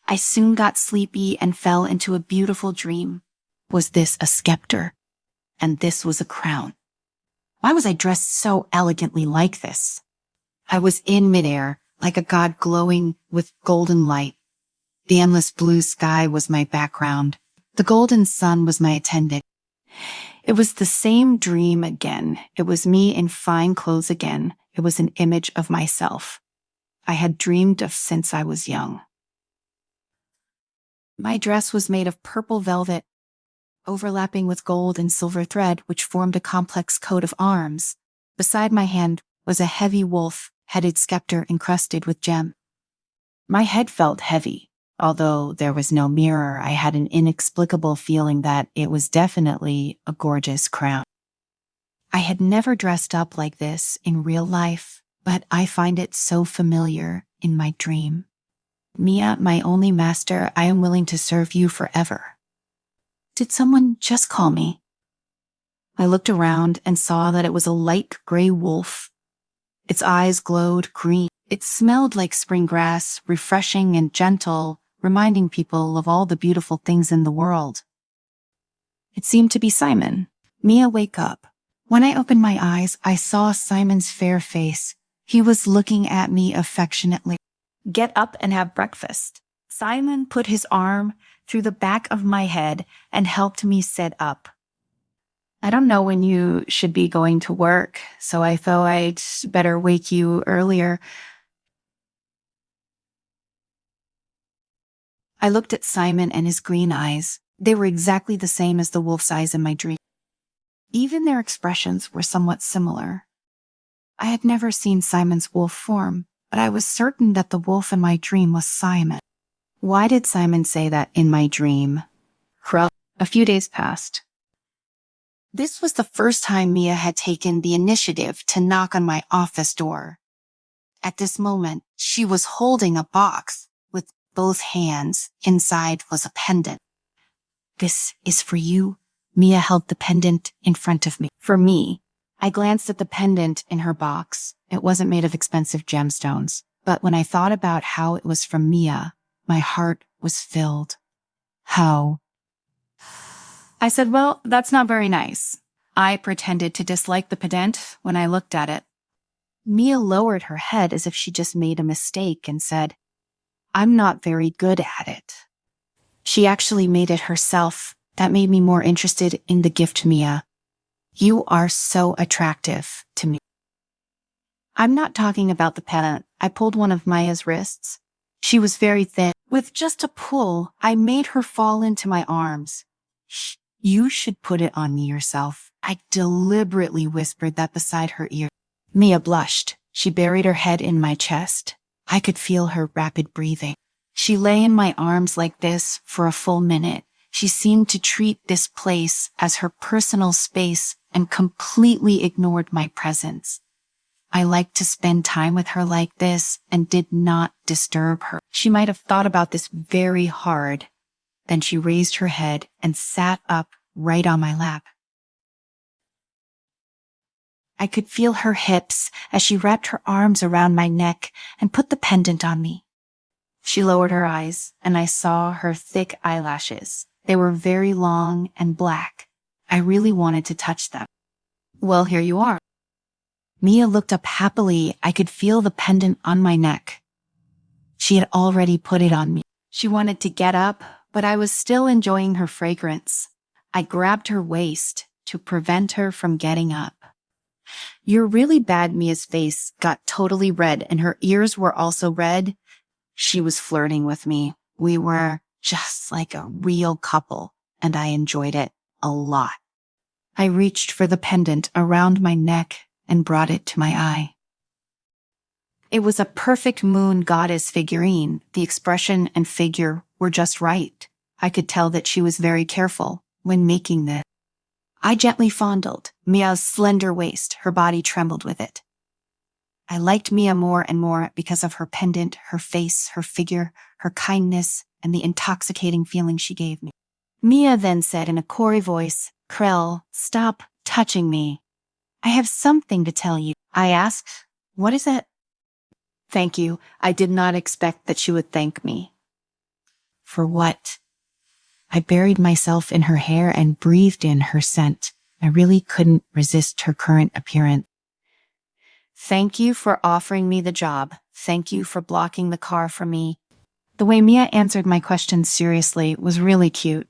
Speaker 2: I soon got sleepy and fell into a beautiful dream. Was this a scepter? And this was a crown. Why was I dressed so elegantly like this? I was in midair, like a god glowing with golden light. The endless blue sky was my background. The golden sun was my attendant. It was the same dream again. It was me in fine clothes again. It was an image of myself I had dreamed of since I was young. My dress was made of purple velvet, overlapping with gold and silver thread, which formed a complex coat of arms. Beside my hand was a heavy wolf-headed scepter encrusted with gem. My head felt heavy. Although there was no mirror, I had an inexplicable feeling that it was definitely a gorgeous crown. I had never dressed up like this in real life, but I find it so familiar in my dream. Mia, my only master, I am willing to serve you forever. Did someone just call me? I looked around and saw that it was a light gray wolf. Its eyes glowed green. It smelled like spring grass, refreshing and gentle, reminding people of all the beautiful things in the world. It seemed to be Simon. Mia, wake up. When I opened my eyes, I saw Simon's fair face. He was looking at me affectionately. Get up and have breakfast. Simon put his arm through the back of my head and helped me sit up. I don't know when you should be going to work, so I thought I'd better wake you earlier. I looked at Simon and his green eyes. They were exactly the same as the wolf's eyes in my dream. Even their expressions were somewhat similar. I had never seen Simon's wolf form, but I was certain that the wolf in my dream was Simon. Why did Simon say that in my dream? A few days passed. This was the first time Mia had taken the initiative to knock on my office door. At this moment, she was holding a box with both hands. Inside was a pendant. This is for you. Mia held the pendant in front of me. For me. I glanced at the pendant in her box. It wasn't made of expensive gemstones, but when I thought about how it was from Mia, my heart was filled. How? I said, well, that's not very nice. I pretended to dislike the pendant when I looked at it. Mia lowered her head as if she just made a mistake and said, I'm not very good at it. She actually made it herself. That made me more interested in the gift, Mia. You are so attractive to me. I'm not talking about the pendant. I pulled one of Maya's wrists. She was very thin. With just a pull, I made her fall into my arms. Shh, you should put it on me yourself. I deliberately whispered that beside her ear. Mia blushed. She buried her head in my chest. I could feel her rapid breathing. She lay in my arms like this for a full minute. She seemed to treat this place as her personal space and completely ignored my presence. I liked to spend time with her like this and did not disturb her. She might have thought about this very hard. Then she raised her head and sat up right on my lap. I could feel her hips as she wrapped her arms around my neck and put the pendant on me. She lowered her eyes, and I saw her thick eyelashes. They were very long and black. I really wanted to touch them. Well, here you are. Mia looked up happily. I could feel the pendant on my neck. She had already put it on me. She wanted to get up, but I was still enjoying her fragrance. I grabbed her waist to prevent her from getting up. You're really bad. Mia's face got totally red, and her ears were also red. She was flirting with me. We were just like a real couple, and I enjoyed it a lot. I reached for the pendant around my neck and brought it to my eye. It was a perfect moon goddess figurine. The expression and figure were just right. I could tell that she was very careful when making this. I gently fondled Mia's slender waist. Her body trembled with it. I liked Mia more and more because of her pendant, her face, her figure, her kindness, and the intoxicating feeling she gave me. Mia then said in a coy voice, "Krell, stop touching me. I have something to tell you." I asked, "What is it?" "Thank you. I did not expect that she would thank me." "For what?" I buried myself in her hair and breathed in her scent. I really couldn't resist her current appearance. "Thank you for offering me the job. Thank you for blocking the car from me." The way Mia answered my questions seriously was really cute.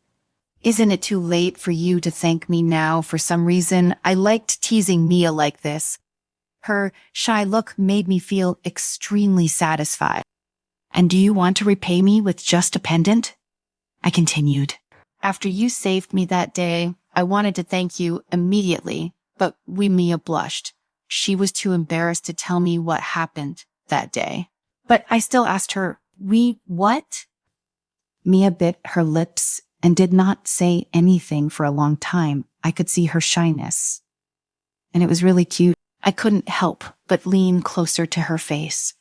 Speaker 2: "Isn't it too late for you to thank me now?" For some reason, I liked teasing Mia like this. Her shy look made me feel extremely satisfied. "And do you want to repay me with just a pendant?" I continued. "After you saved me that day, I wanted to thank you immediately, but Mia blushed. She was too embarrassed to tell me what happened that day. But I still asked her, what?" Mia bit her lips and did not say anything for a long time. I could see her shyness. And it was really cute. I couldn't help but lean closer to her face.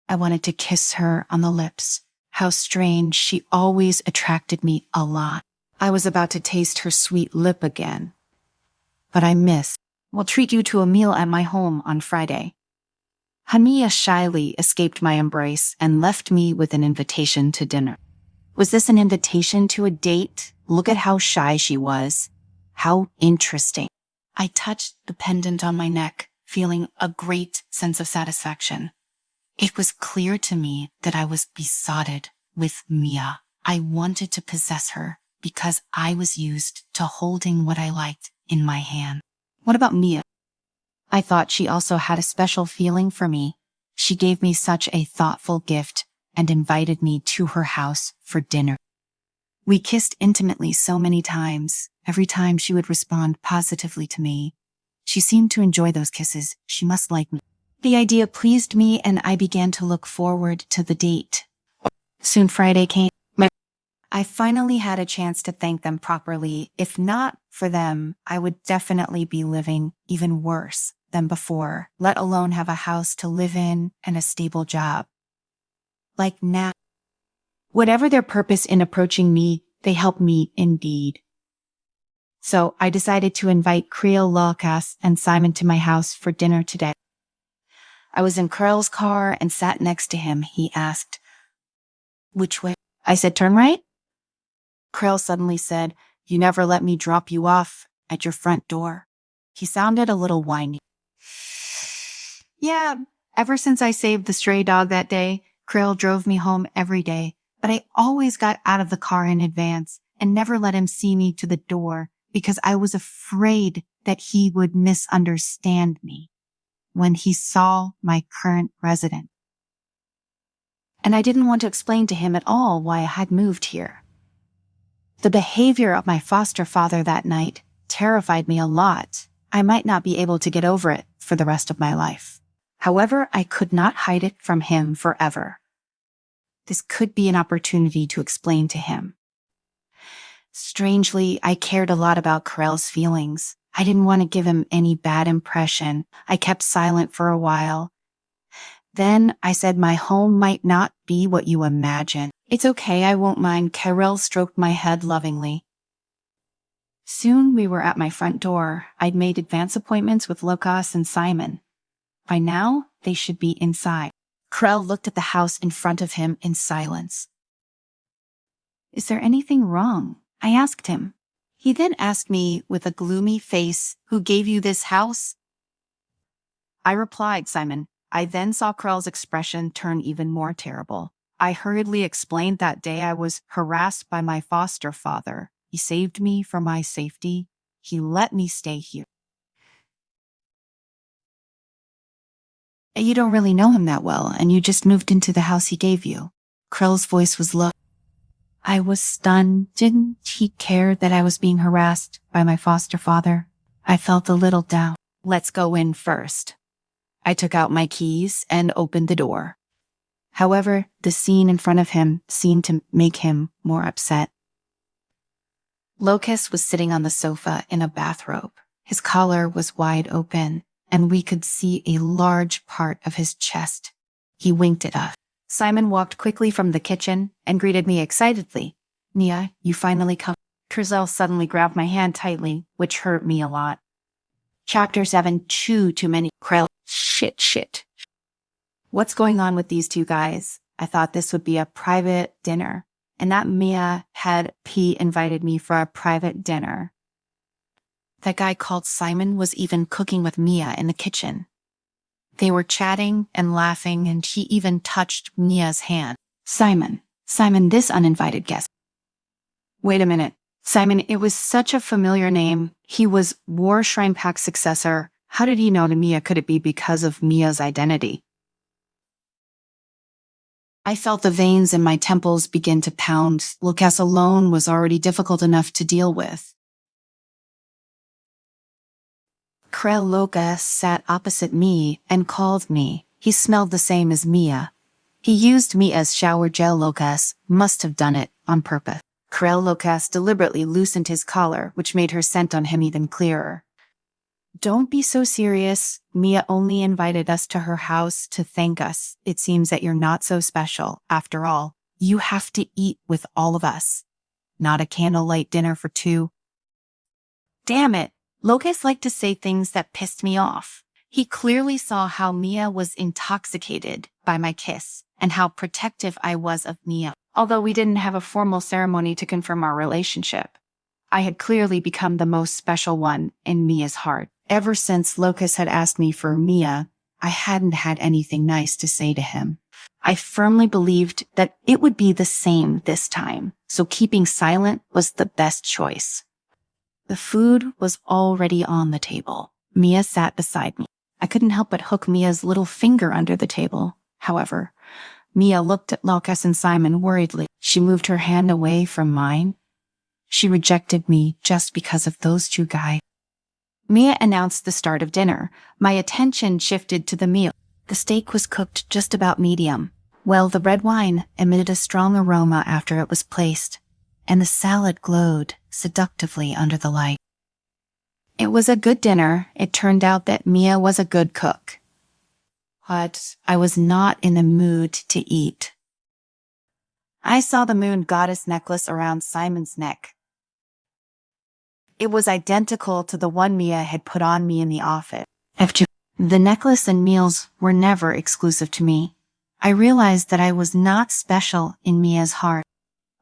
Speaker 2: I wanted to kiss her on the lips. How strange, she always attracted me a lot. I was about to taste her sweet lip again. But I missed. "We'll treat you to a meal at my home on Friday." Hamia shyly escaped my embrace and left me with an invitation to dinner. Was this an invitation to a date? Look at how shy she was. How interesting. I touched the pendant on my neck, feeling a great sense of satisfaction. It was clear to me that I was besotted with Mia. I wanted to possess her because I was used to holding what I liked in my hand. What about Mia? I thought she also had a special feeling for me. She gave me such a thoughtful gift and invited me to her house for dinner. We kissed intimately so many times. Every time she would respond positively to me. She seemed to enjoy those kisses. She must like me. The idea pleased me and I began to look forward to the date. Soon Friday came. I finally had a chance to thank them properly. If not for them, I would definitely be living even worse than before, let alone have a house to live in and a stable job. Like now. Whatever their purpose in approaching me, they helped me indeed. So I decided to invite Creel, Lucas, and Simon to my house for dinner today. I was in Creel's car and sat next to him. He asked, "Which way?" I said, "Turn right." Krell suddenly said, "You never let me drop you off at your front door." He sounded a little whiny. Yeah, ever since I saved the stray dog that day, Krell drove me home every day, but I always got out of the car in advance and never let him see me to the door because I was afraid that he would misunderstand me when he saw my current resident. And I didn't want to explain to him at all why I had moved here. The behavior of my foster father that night terrified me a lot. I might not be able to get over it for the rest of my life. However, I could not hide it from him forever. This could be an opportunity to explain to him. Strangely, I cared a lot about Krell's feelings. I didn't want to give him any bad impression. I kept silent for a while. Then I said my home might not be what you imagine. "It's okay, I won't mind." Krell stroked my head lovingly. Soon we were at my front door. I'd made advance appointments with Lucas and Simon. By now, they should be inside. Krell looked at the house in front of him in silence. "Is there anything wrong?" I asked him. He then asked me with a gloomy face, "Who gave you this house?" I replied, "Simon." I then saw Krell's expression turn even more terrible. I hurriedly explained that day I was harassed by my foster father. He saved me for my safety. He let me stay here. "You don't really know him that well, and you just moved into the house he gave you." Krell's voice was low. I was stunned. Didn't he care that I was being harassed by my foster father? I felt a little down. "Let's go in first." I took out my keys and opened the door. However, the scene in front of him seemed to make him more upset. Locus was sitting on the sofa in a bathrobe. His collar was wide open, and we could see a large part of his chest. He winked at us. Simon walked quickly from the kitchen and greeted me excitedly. "Mia, you finally come." Curzel suddenly grabbed my hand tightly, which hurt me a lot. Chapter 7, Too Many. Krell. Shit. What's going on with these two guys? I thought this would be a private dinner, and that Mia had invited me for a private dinner. That guy called Simon was even cooking with Mia in the kitchen. They were chatting and laughing, and he even touched Mia's hand. Simon, this uninvited guest. Wait a minute. Simon, it was such a familiar name. He was War Shrine Pack's successor. How did he know to Mia? Could it be because of Mia's identity? I felt the veins in my temples begin to pound. Lucas alone was already difficult enough to deal with. Krell Lucas sat opposite me and called me. He smelled the same as Mia. He used Mia's shower gel. Lucas must have done it on purpose. Krell Lucas deliberately loosened his collar, which made her scent on him even clearer. Don't be so serious. Mia only invited us to her house to thank us. It seems that you're not so special. After all, you have to eat with all of us. Not a candlelight dinner for two. Damn it. Locus liked to say things that pissed me off. He clearly saw how Mia was intoxicated by my kiss and how protective I was of Mia. Although we didn't have a formal ceremony to confirm our relationship, I had clearly become the most special one in Mia's heart. Ever since Locus had asked me for Mia, I hadn't had anything nice to say to him. I firmly believed that it would be the same this time, so keeping silent was the best choice. The food was already on the table. Mia sat beside me. I couldn't help but hook Mia's little finger under the table. However, Mia looked at Locus and Simon worriedly. She moved her hand away from mine. She rejected me just because of those two guys. Mia announced the start of dinner. My attention shifted to the meal. The steak was cooked just about medium, while the red wine emitted a strong aroma after it was placed, and the salad glowed seductively under the light. It was a good dinner. It turned out that Mia was a good cook. But I was not in the mood to eat. I saw the moon goddess necklace around Simon's neck. It was identical to the one Mia had put on me in the office. The necklace and meals were never exclusive to me. I realized that I was not special in Mia's heart.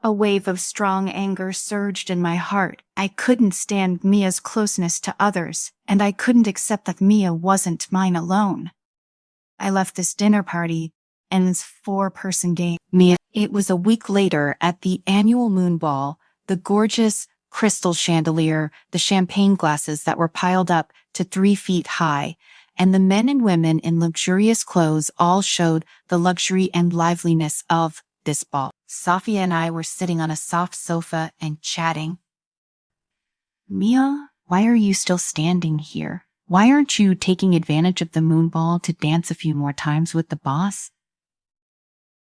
Speaker 2: A wave of strong anger surged in my heart. I couldn't stand Mia's closeness to others, and I couldn't accept that Mia wasn't mine alone. I left this dinner party and this 4-person game. It was a week later at the annual moonball. The gorgeous crystal chandelier, the champagne glasses that were piled up to 3 feet high, and the men and women in luxurious clothes all showed the luxury and liveliness of this ball. Sophia and I were sitting on a soft sofa and chatting. Mia, why are you still standing here? Why aren't you taking advantage of the moonball to dance a few more times with the boss?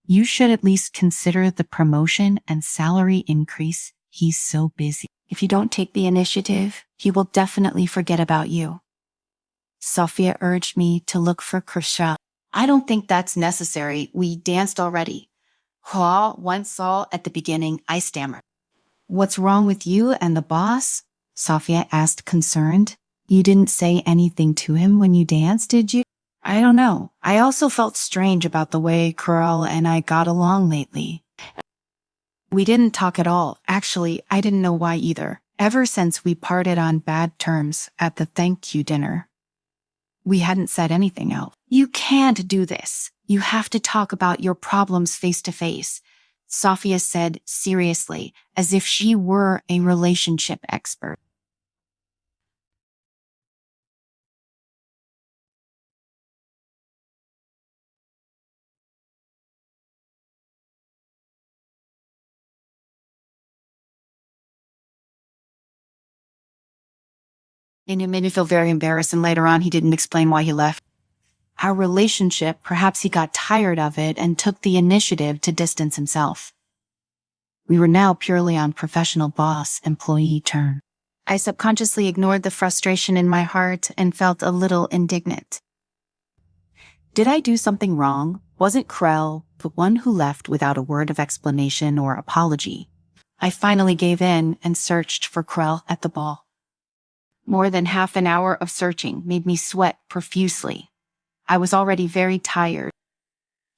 Speaker 2: You should at least consider the promotion and salary increase. He's so busy. If you don't take the initiative, he will definitely forget about you. Sophia urged me to look for Kershaw. I don't think that's necessary. We danced already. Once saw at the beginning, I stammered. What's wrong with you and the boss? Sophia asked, concerned. You didn't say anything to him when you danced, did you? I don't know. I also felt strange about the way Carl and I got along lately. We didn't talk at all. Actually, I didn't know why either. Ever since we parted on bad terms at the thank you dinner, we hadn't said anything else. You can't do this. You have to talk about your problems face to face, Sophia said seriously, as if she were a relationship expert. And it made me feel very embarrassed, and later on he didn't explain why he left. Our relationship, perhaps he got tired of it and took the initiative to distance himself. We were now purely on professional boss-employee terms. I subconsciously ignored the frustration in my heart and felt a little indignant. Did I do something wrong? Wasn't Krell the one who left without a word of explanation or apology? I finally gave in and searched for Krell at the ball. More than half an hour of searching made me sweat profusely. I was already very tired.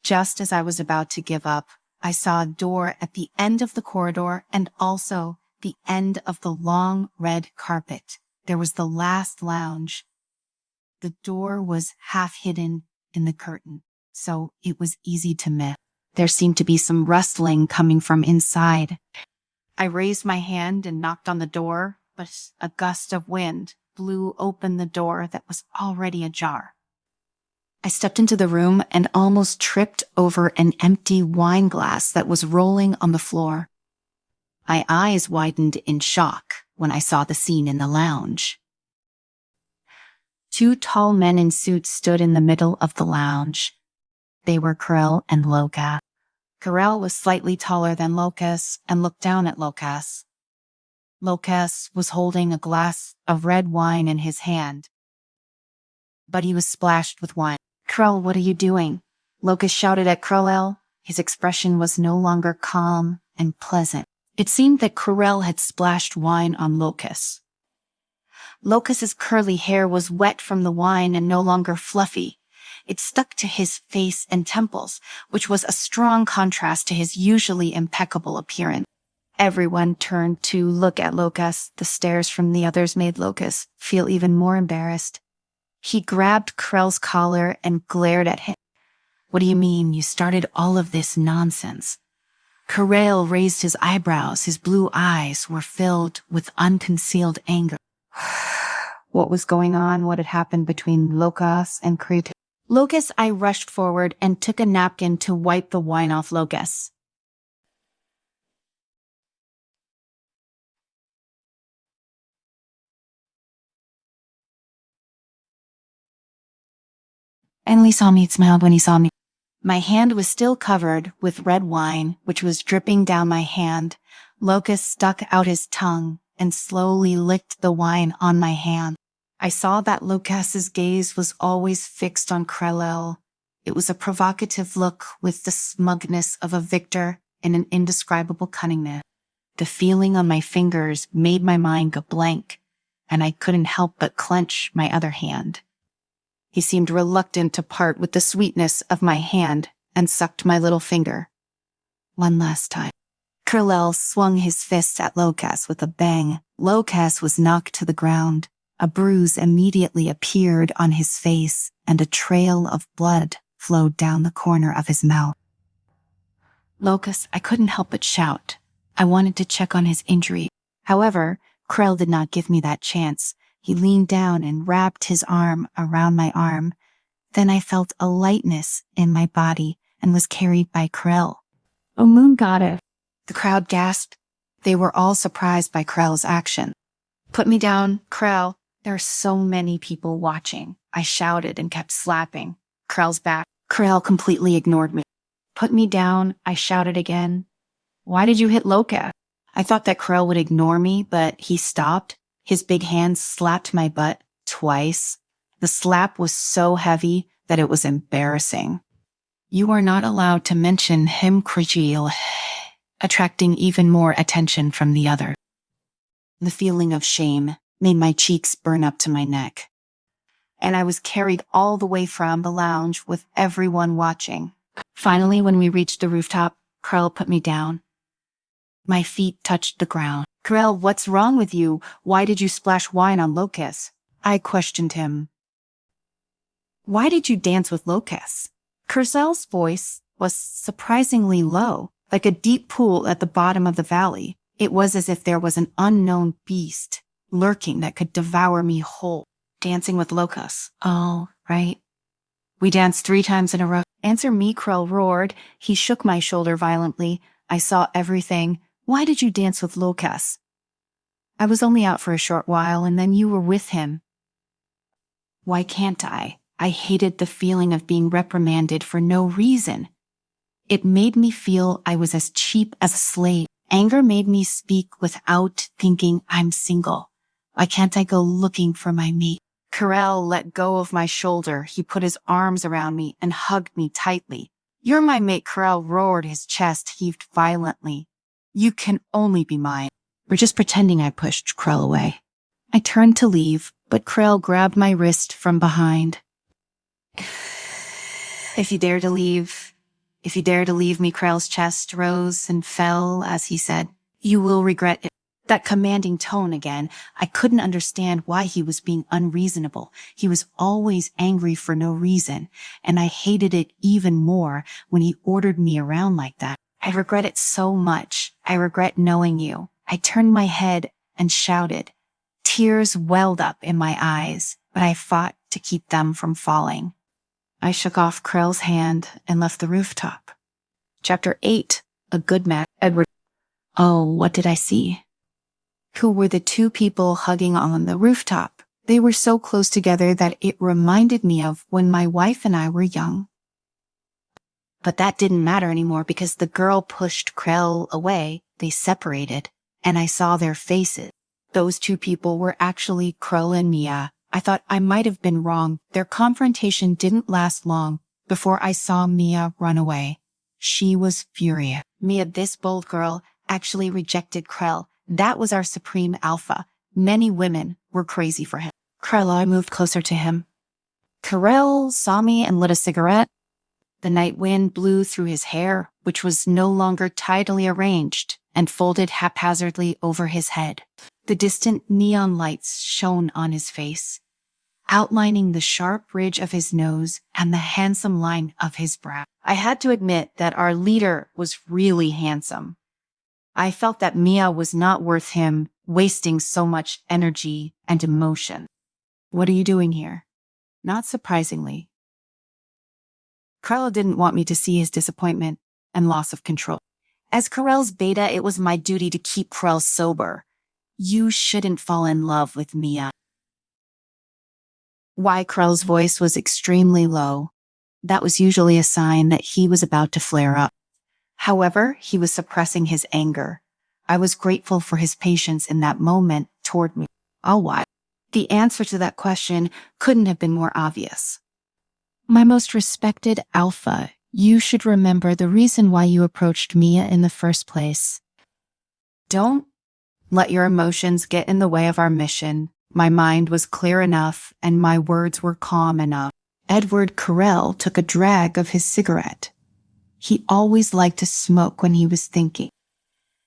Speaker 2: Just as I was about to give up, I saw a door at the end of the corridor and also the end of the long red carpet. There was the last lounge. The door was half hidden in the curtain, so it was easy to miss. There seemed to be some rustling coming from inside. I raised my hand and knocked on the door, but a gust of wind blew open the door that was already ajar. I stepped into the room and almost tripped over an empty wine glass that was rolling on the floor. My eyes widened in shock when I saw the scene in the lounge. Two tall men in suits stood in the middle of the lounge. They were Krell and Loco. Krell was slightly taller than Locus and looked down at Locus. Locus was holding a glass of red wine in his hand, but he was splashed with wine. "Krell, what are you doing?" Locus shouted at Krell. His expression was no longer calm and pleasant. It seemed that Krell had splashed wine on Locus. Locus's curly hair was wet from the wine and no longer fluffy. It stuck to his face and temples, which was a strong contrast to his usually impeccable appearance. Everyone turned to look at Locus. The stares from the others made Locus feel even more embarrassed. He grabbed Krell's collar and glared at him. "What do you mean you started all of this nonsense?" Krell raised his eyebrows. His blue eyes were filled with unconcealed anger. What was going on? What had happened between Locus and Krell? Locus, I rushed forward and took a napkin to wipe the wine off Locus. Finally saw me, smiled when he saw me. My hand was still covered with red wine, which was dripping down my hand. Locus stuck out his tongue and slowly licked the wine on my hand. I saw that Locus's gaze was always fixed on Krell. It was a provocative look with the smugness of a victor and an indescribable cunningness. The feeling on my fingers made my mind go blank, and I couldn't help but clench my other hand. He seemed reluctant to part with the sweetness of my hand and sucked my little finger. One last time. Krell swung his fists at Locus with a bang. Locus was knocked to the ground. A bruise immediately appeared on his face, and a trail of blood flowed down the corner of his mouth. Locus, I couldn't help but shout. I wanted to check on his injury. However, Krell did not give me that chance. He leaned down and wrapped his arm around my arm. Then I felt a lightness in my body and was carried by Krell. "Oh, moon goddess!" The crowd gasped. They were all surprised by Krell's action. "Put me down, Krell. There are so many people watching," I shouted and kept slapping Krell's back. Krell completely ignored me. "Put me down," I shouted again. "Why did you hit Loco?" I thought that Krell would ignore me, but he stopped. His big hand slapped my butt twice. The slap was so heavy that it was embarrassing. "You are not allowed to mention him, Krell," attracting even more attention from the other. The feeling of shame made my cheeks burn up to my neck, and I was carried all the way from the lounge with everyone watching. Finally, when we reached the rooftop, Krell put me down. My feet touched the ground. "Krell, what's wrong with you? Why did you splash wine on Locus?" I questioned him. "Why did you dance with Locus?" Krell's voice was surprisingly low, like a deep pool at the bottom of the valley. It was as if there was an unknown beast lurking that could devour me whole. "Dancing with Locus." "Oh, right. We danced 3 times in a row." "Answer me," Krell roared. He shook my shoulder violently. I saw everything. "Why did you dance with Locus?" "I was only out for a short while, and then you were with him." "Why can't I I hated the feeling of being reprimanded for no reason. It made me feel I was as cheap as a slave. Anger made me speak without thinking. I'm single. Why can't I go looking for my mate? Carell let go of my shoulder. He put his arms around me and hugged me tightly. You're my mate, Carell roared. His chest heaved violently. You can only be mine. We're just pretending. I pushed Carell away. I turned to leave, but Carell grabbed my wrist from behind. If you dare to leave me, Carell's chest rose and fell as he said, you will regret it. That commanding tone again. I couldn't understand why he was being unreasonable. He was always angry for no reason, and I hated it even more when he ordered me around like that. I regret it so much. I regret knowing you. I turned my head and shouted. Tears welled up in my eyes, but I fought to keep them from falling. I shook off Carell's hand and left the rooftop. Chapter 8. A Good Match. Edward. Oh, what did I see? Who were the two people hugging on the rooftop? They were so close together that it reminded me of when my wife and I were young. But that didn't matter anymore because the girl pushed Carell away. They separated, and I saw their faces. Those two people were actually Carell and Mia. I thought I might have been wrong. Their confrontation didn't last long before I saw Mia run away. She was furious. Mia, this bold girl, actually rejected Carell. That was our supreme alpha. Many women were crazy for him. Carell, I moved closer to him. Carell saw me and lit a cigarette. The night wind blew through his hair, which was no longer tidily arranged, and folded haphazardly over his head. The distant neon lights shone on his face, outlining the sharp ridge of his nose and the handsome line of his brow. I had to admit that our leader was really handsome. I felt that Mia was not worth him wasting so much energy and emotion. What are you doing here? Not surprisingly, Carell didn't want me to see his disappointment and loss of control. As Carell's beta, it was my duty to keep Carell sober. You shouldn't fall in love with Mia. Why? Carell's voice was extremely low. That was usually a sign that he was about to flare up. However, he was suppressing his anger. I was grateful for his patience in that moment toward me. Oh, why? The answer to that question couldn't have been more obvious. My most respected alpha, you should remember the reason why you approached Mia in the first place. Don't let your emotions get in the way of our mission. My mind was clear enough and my words were calm enough. Edward Carell took a drag of his cigarette. He always liked to smoke when he was thinking.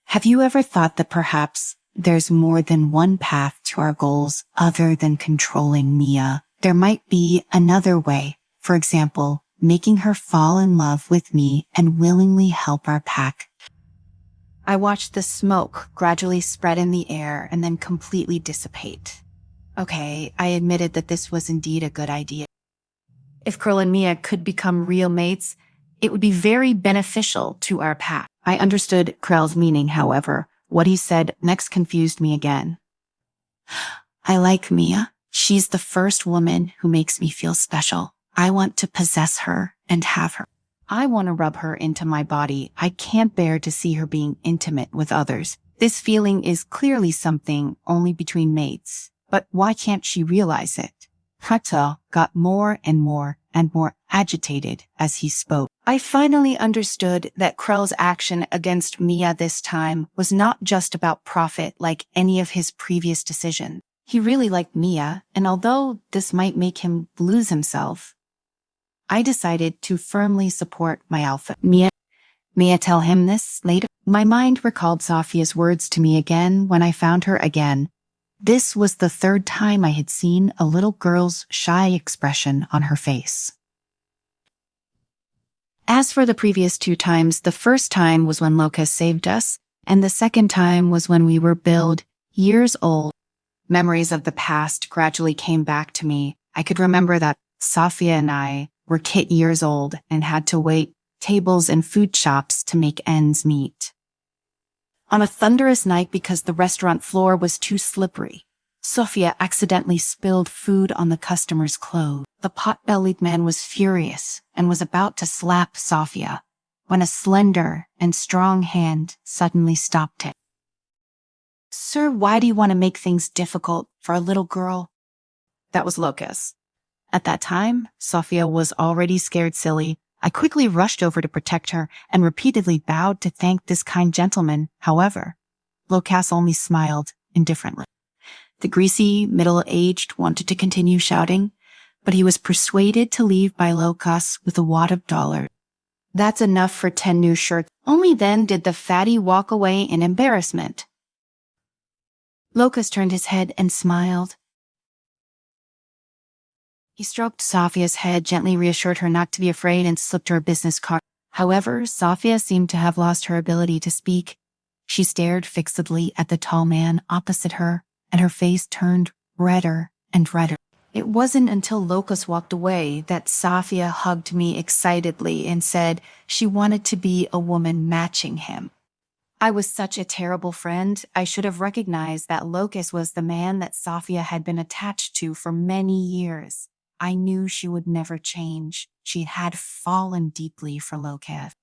Speaker 2: Have you ever thought that perhaps there's more than one path to our goals other than controlling Mia? There might be another way. For example, making her fall in love with me and willingly help our pack. I watched the smoke gradually spread in the air and then completely dissipate. Okay, I admitted that this was indeed a good idea. If Carell and Mia could become real mates, it would be very beneficial to our pack. I understood Carell's meaning, however. What he said next confused me again. I like Mia. She's the first woman who makes me feel special. I want to possess her and have her. I want to rub her into my body. I can't bear to see her being intimate with others. This feeling is clearly something only between mates. But why can't she realize it? Carell got more and more agitated as he spoke. I finally understood that Carell's action against Mia this time was not just about profit like any of his previous decisions. He really liked Mia, and although this might make him lose himself, I decided to firmly support my alpha. Mia, may I tell him this later? My mind recalled Sophia's words to me again when I found her again. This was the third time I had seen a little girl's shy expression on her face. As for the previous two times, the first time was when Loco saved us, and the second time was when we were billed years old. Memories of the past gradually came back to me. I could remember that Sophia and I were kid years old and had to wait tables in food shops to make ends meet. On a thunderous night because the restaurant floor was too slippery, Sophia accidentally spilled food on the customer's clothes. The pot-bellied man was furious and was about to slap Sophia when a slender and strong hand suddenly stopped him. "Sir, why do you want to make things difficult for a little girl?" That was Locus. At that time, Sophia was already scared silly. I quickly rushed over to protect her and repeatedly bowed to thank this kind gentleman. However, Locas only smiled indifferently. The greasy, middle-aged wanted to continue shouting, but he was persuaded to leave by Locas with a wad of dollars. "That's enough for 10 new shirts." Only then did the fatty walk away in embarrassment. Locus turned his head and smiled. He stroked Sophia's head, gently reassured her not to be afraid, and slipped her a business card. However, Sophia seemed to have lost her ability to speak. She stared fixedly at the tall man opposite her, and her face turned redder and redder. It wasn't until Locus walked away that Sophia hugged me excitedly and said she wanted to be a woman matching him. I was such a terrible friend. I should have recognized that Locus was the man that Sophia had been attached to for many years. I knew she would never change. She had fallen deeply for Locus.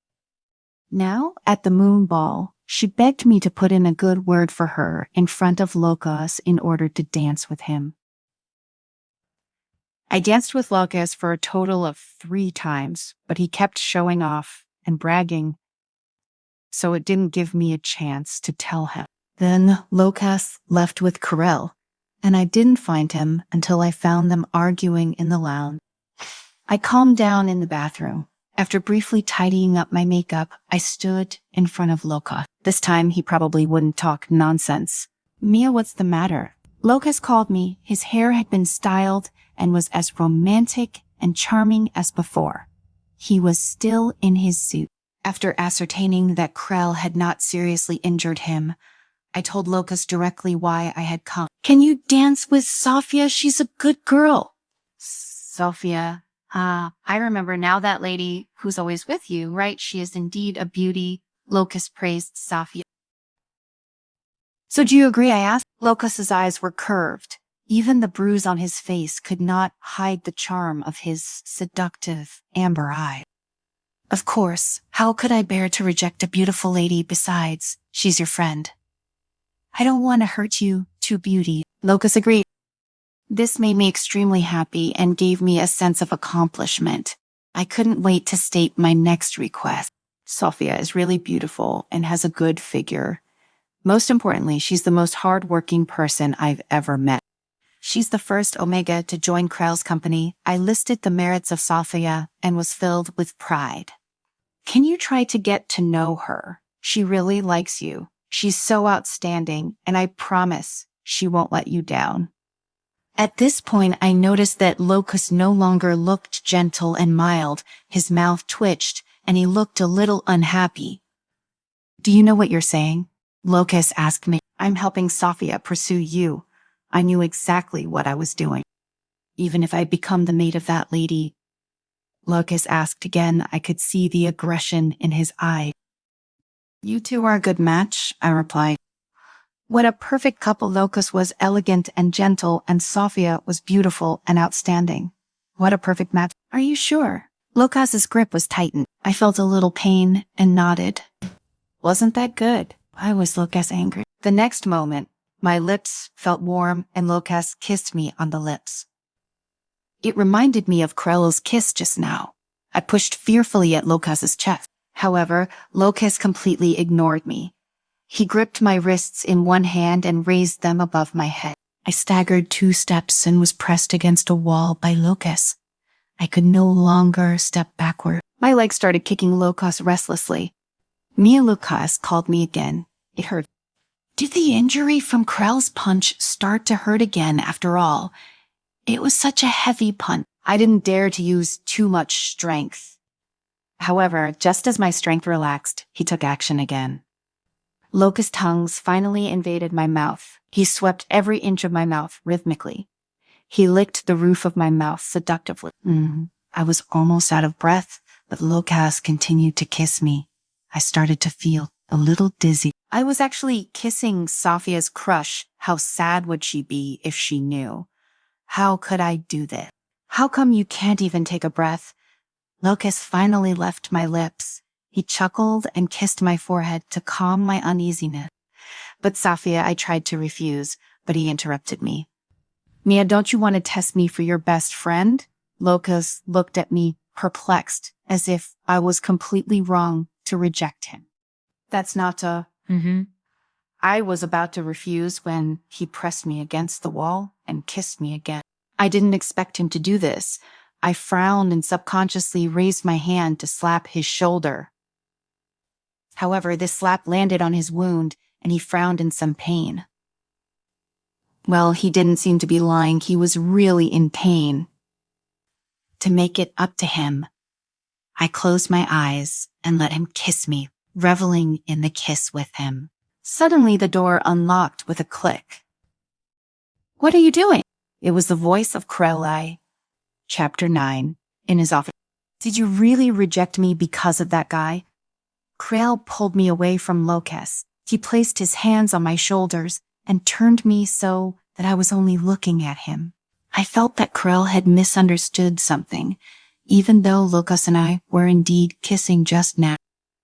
Speaker 2: Now, at the moonball, she begged me to put in a good word for her in front of Locus in order to dance with him. I danced with Locus for a total of 3 times, but he kept showing off and bragging, so it didn't give me a chance to tell him. Then Locus left with Corel, and I didn't find him until I found them arguing in the lounge. I calmed down in the bathroom. After briefly tidying up my makeup, I stood in front of Locus. This time he probably wouldn't talk nonsense. "Mia, what's the matter?" Locus called me. His hair had been styled and was as romantic and charming as before. He was still in his suit. After ascertaining that Krell had not seriously injured him, I told Locus directly why I had come. "Can you dance with Sophia? She's a good girl." "Sophia? I remember now, that lady who's always with you, right? She is indeed a beauty." Locus praised Sophia. "So do you agree?" I asked. Locus's eyes were curved. Even the bruise on his face could not hide the charm of his seductive amber eye. "Of course. How could I bear to reject a beautiful lady? Besides, she's your friend." "I don't want to hurt you, too, beauty." Locus agreed. This made me extremely happy and gave me a sense of accomplishment. I couldn't wait to state my next request. "Sophia is really beautiful and has a good figure. Most importantly, she's the most hard-working person I've ever met. She's the first Omega to join Krell's company." I listed the merits of Sophia and was filled with pride. "Can you try to get to know her? She really likes you. She's so outstanding, and I promise she won't let you down." At this point, I noticed that Locus no longer looked gentle and mild. His mouth twitched, and he looked a little unhappy. "Do you know what you're saying?" Locus asked me. "I'm helping Sophia pursue you. I knew exactly what I was doing. Even if I become the mate of that lady." Locus asked again. I could see the aggression in his eye. "You two are a good match," I replied. What a perfect couple. Locus was elegant and gentle, and Sophia was beautiful and outstanding. What a perfect match. "Are you sure?" Locas's grip was tightened. I felt a little pain and nodded. Wasn't that good? Why was Locas angry? The next moment, my lips felt warm and Locas kissed me on the lips. It reminded me of Krell's kiss just now. I pushed fearfully at Locas's chest. However, Locas completely ignored me. He gripped my wrists in one hand and raised them above my head. I staggered 2 steps and was pressed against a wall by Locas. I could no longer step backward. My legs started kicking Locas restlessly. Mia Locas called me again. It hurt. Did the injury from Krell's punch start to hurt again after all? It was such a heavy punch. I didn't dare to use too much strength. However, just as my strength relaxed, he took action again. Locus' tongues finally invaded my mouth. He swept every inch of my mouth rhythmically. He licked the roof of my mouth seductively. I was almost out of breath, but Locas continued to kiss me. I started to feel a little dizzy. I was actually kissing Sophia's crush. How sad would she be if she knew? How could I do this? How come you can't even take a breath? Locus finally left my lips. He chuckled and kissed my forehead to calm my uneasiness. But Sophia, I tried to refuse, but he interrupted me. Mia, don't you want to test me for your best friend? Locus looked at me, perplexed, as if I was completely wrong to reject him. That's not a... I was about to refuse when he pressed me against the wall and kissed me again. I didn't expect him to do this. I frowned and subconsciously raised my hand to slap his shoulder. However, this slap landed on his wound, and he frowned in some pain. Well, he didn't seem to be lying. He was really in pain. To make it up to him, I closed my eyes and let him kiss me, reveling in the kiss with him. Suddenly, the door unlocked with a click. What are you doing? It was the voice of Crowley. Chapter 9. In his office. Did you really reject me because of that guy? Krell pulled me away from Locus. He placed his hands on my shoulders and turned me so that I was only looking at him. I felt that Krell had misunderstood something, even though Locus and I were indeed kissing just now.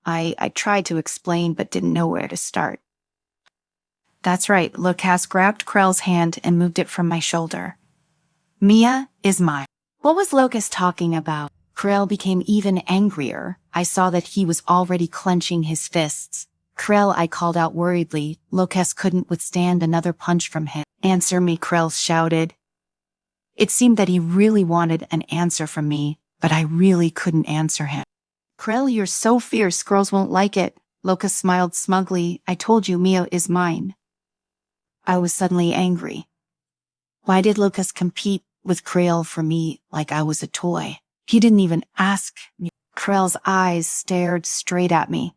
Speaker 2: I tried to explain but didn't know where to start. That's right, Locus grabbed Krell's hand and moved it from my shoulder. Mia is mine. What was Locus talking about? Krell became even angrier. I saw that he was already clenching his fists. Krell, I called out worriedly. Locus couldn't withstand another punch from him. Answer me, Krell shouted. It seemed that he really wanted an answer from me, but I really couldn't answer him. Krell, you're so fierce, girls won't like it. Locus smiled smugly. I told you Mia is mine. I was suddenly angry. Why did Locus compete with Krell for me like I was a toy? He didn't even ask me. Krell's eyes stared straight at me.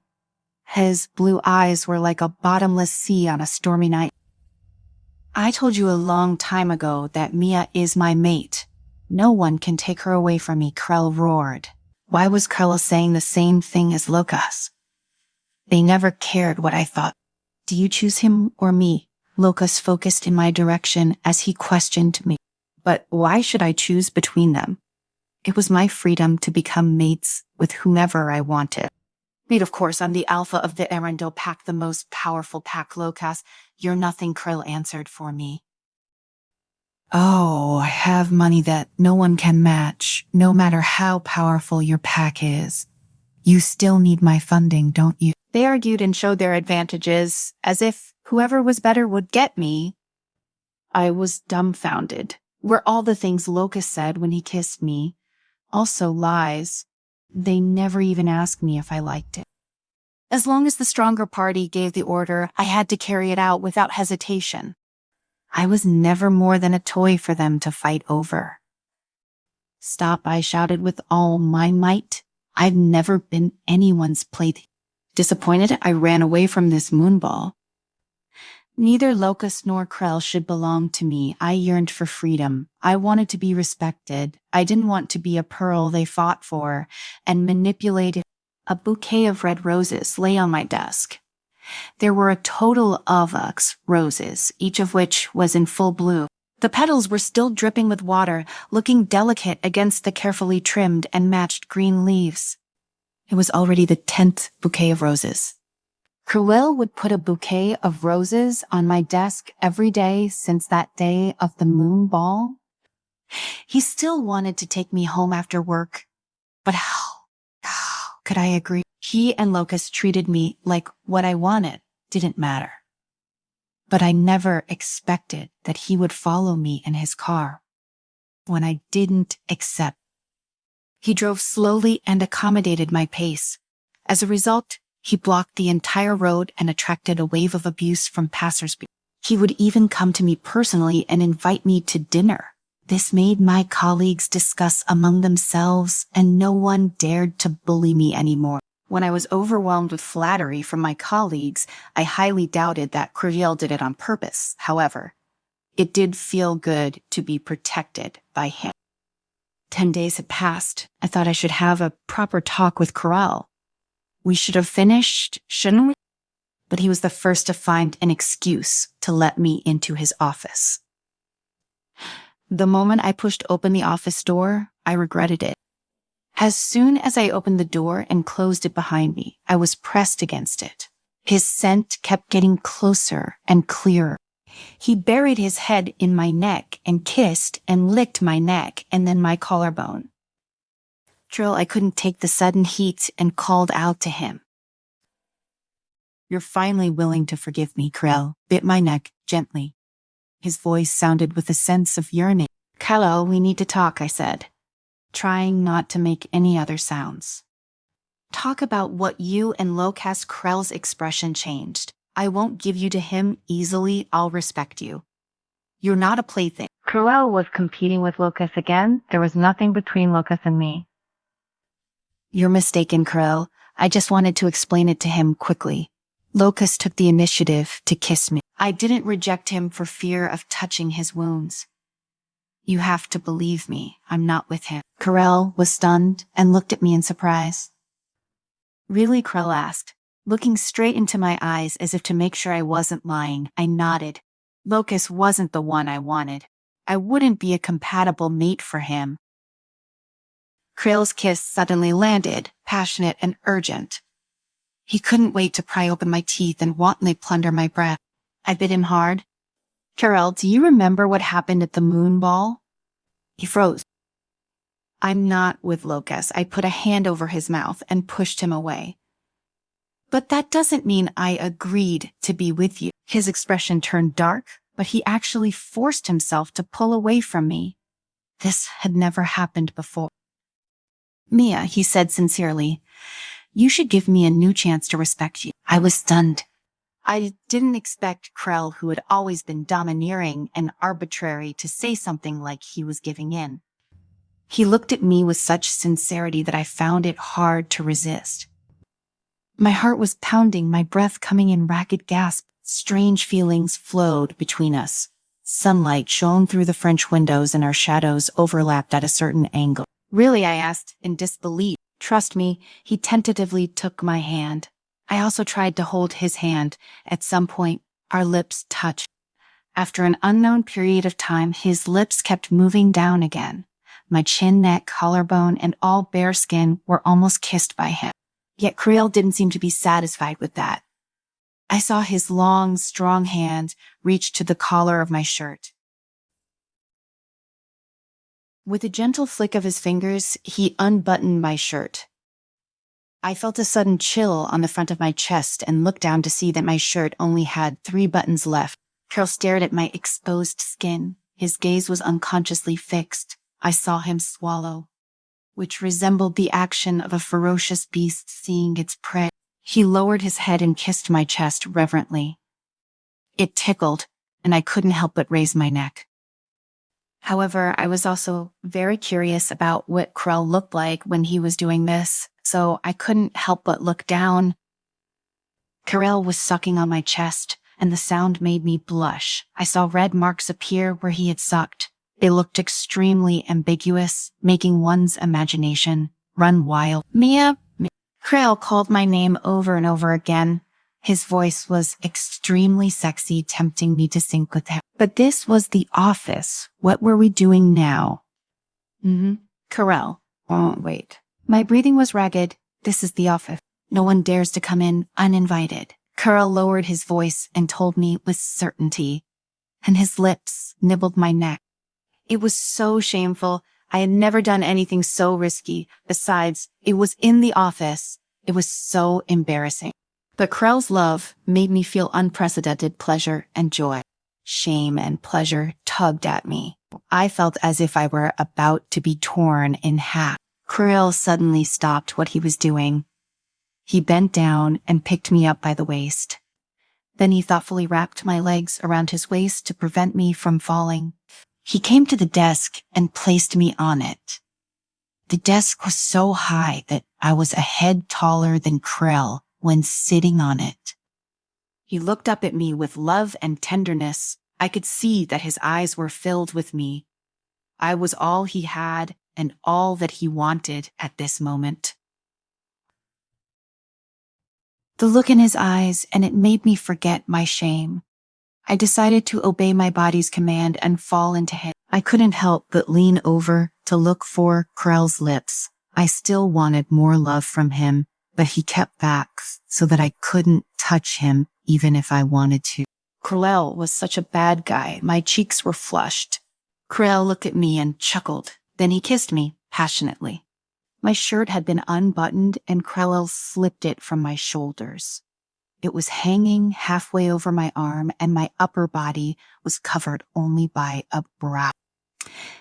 Speaker 2: His blue eyes were like a bottomless sea on a stormy night. I told you a long time ago that Mia is my mate. No one can take her away from me, Krell roared. Why was Krell saying the same thing as Locus? They never cared what I thought. Do you choose him or me? Locus focused in my direction as he questioned me. But why should I choose between them? It was my freedom to become mates with whomever I wanted. Mate, of course, I'm the alpha of the Arendel pack, the most powerful pack, Locus. You're nothing, Krill answered for me. Oh, I have money that no one can match, no matter how powerful your pack is. You still need my funding, don't you? They argued and showed their advantages, as if whoever was better would get me. I was dumbfounded. Were all the things Locus said when he kissed me also lies? They never even asked me if I liked it. As long as the stronger party gave the order, I had to carry it out without hesitation. I was never more than a toy for them to fight over. Stop, I shouted with all my might. I've never been anyone's plaything. Disappointed, I ran away from this moonball. Neither Locus nor Krell should belong to me. I yearned for freedom. I wanted to be respected. I didn't want to be a pearl they fought for and manipulated. A bouquet of red roses lay on my desk. There were a total of 6 roses, each of which was in full bloom. The petals were still dripping with water, looking delicate against the carefully trimmed and matched green leaves. It was already the 10th bouquet of roses. Cruel would put a bouquet of roses on my desk every day since that day of the moon ball. He still wanted to take me home after work. But how could I agree? He and Locus treated me like what I wanted didn't matter. But I never expected that he would follow me in his car when I didn't accept. He drove slowly and accommodated my pace. As a result, he blocked the entire road and attracted a wave of abuse from passersby. He would even come to me personally and invite me to dinner. This made my colleagues discuss among themselves, and no one dared to bully me anymore. When I was overwhelmed with flattery from my colleagues, I highly doubted that Criviel did it on purpose. However, it did feel good to be protected by him. 10 days had passed. I thought I should have a proper talk with Corral. We should have finished, shouldn't we? but he was the first to find an excuse to let me into his office. The moment I pushed open the office door, I regretted it. As soon as I opened the door and closed it behind me, I was pressed against it. His scent kept getting closer and clearer. He buried his head in my neck and kissed and licked my neck and then my collarbone. I couldn't take the sudden heat and called out to him. "You're finally willing to forgive me," Krell bit my neck gently. His voice sounded with a sense of yearning. "Hello, we need to talk," I said, trying not to make any other sounds. "Talk about what you and Locas." Krell's expression changed. "I won't give you to him easily. I'll respect you. You're not a plaything." Krell was competing with Locas again. There was nothing between Locas and me. "You're mistaken, Krell. I just wanted to explain it to him quickly. Locas took the initiative to kiss me. I didn't reject him for fear of touching his wounds. You have to believe me. I'm not with him." Krell was stunned and looked at me in surprise. "Really?" Krell asked, looking straight into my eyes as if to make sure I wasn't lying. I nodded. Locas wasn't the one I wanted. I wouldn't be a compatible mate for him. Krell's kiss suddenly landed, passionate and urgent. He couldn't wait to pry open my teeth and wantonly plunder my breath. I bit him hard. "Krell, do you remember what happened at the moonball?" He froze. "I'm not with Locas." I put a hand over his mouth and pushed him away. "But that doesn't mean I agreed to be with you." His expression turned dark, but he actually forced himself to pull away from me. This had never happened before. "Mia," he said sincerely, "you should give me a new chance to respect you." I was stunned. I didn't expect Krell, who had always been domineering and arbitrary, to say something like he was giving in. He looked at me with such sincerity that I found it hard to resist. My heart was pounding, my breath coming in ragged gasps. Strange feelings flowed between us. Sunlight shone through the French windows and our shadows overlapped at a certain angle. "Really?" I asked in disbelief. "Trust me." He tentatively took my hand. I also tried to hold his hand. At some point, our lips touched. After an unknown period of time, his lips kept moving down again. My chin, neck, collarbone, and all bare skin were almost kissed by him. Yet Krell didn't seem to be satisfied with that. I saw his long, strong hand reach to the collar of my shirt. With a gentle flick of his fingers, he unbuttoned my shirt. I felt a sudden chill on the front of my chest and looked down to see that my shirt only had 3 buttons left. Krell stared at my exposed skin. His gaze was unconsciously fixed. I saw him swallow, which resembled the action of a ferocious beast seeing its prey. He lowered his head and kissed my chest reverently. It tickled, and I couldn't help but raise my neck. However, I was also very curious about what Krell looked like when he was doing this, so I couldn't help but look down. Krell was sucking on my chest, and the sound made me blush. I saw red marks appear where he had sucked. They looked extremely ambiguous, making one's imagination run wild. "Mia!" Krell called my name over and over again. His voice was extremely sexy, tempting me to sync with him. But this was the office. What were we doing now? Krell. Oh, wait. My breathing was ragged. This is the office. No one dares to come in uninvited. Krell lowered his voice and told me with certainty, and his lips nibbled my neck. It was so shameful. I had never done anything so risky. Besides, it was in the office. It was so embarrassing. But Krell's love made me feel unprecedented pleasure and joy. Shame and pleasure tugged at me. I felt as if I were about to be torn in half. Krell suddenly stopped what he was doing. He bent down and picked me up by the waist. Then he thoughtfully wrapped my legs around his waist to prevent me from falling. He came to the desk and placed me on it. The desk was so high that I was a head taller than Krell when sitting on it. He looked up at me with love and tenderness. I could see that his eyes were filled with me. I was all he had and all that he wanted at this moment. The look in his eyes, and it made me forget my shame. I decided to obey my body's command and fall into him. I couldn't help but lean over to look for Krell's lips. I still wanted more love from him, but he kept back so that I couldn't touch him even if I wanted to. Krell was such a bad guy. My cheeks were flushed. Krell looked at me and chuckled. Then he kissed me passionately. My shirt had been unbuttoned and Krell slipped it from my shoulders. It was hanging halfway over my arm and my upper body was covered only by a bra.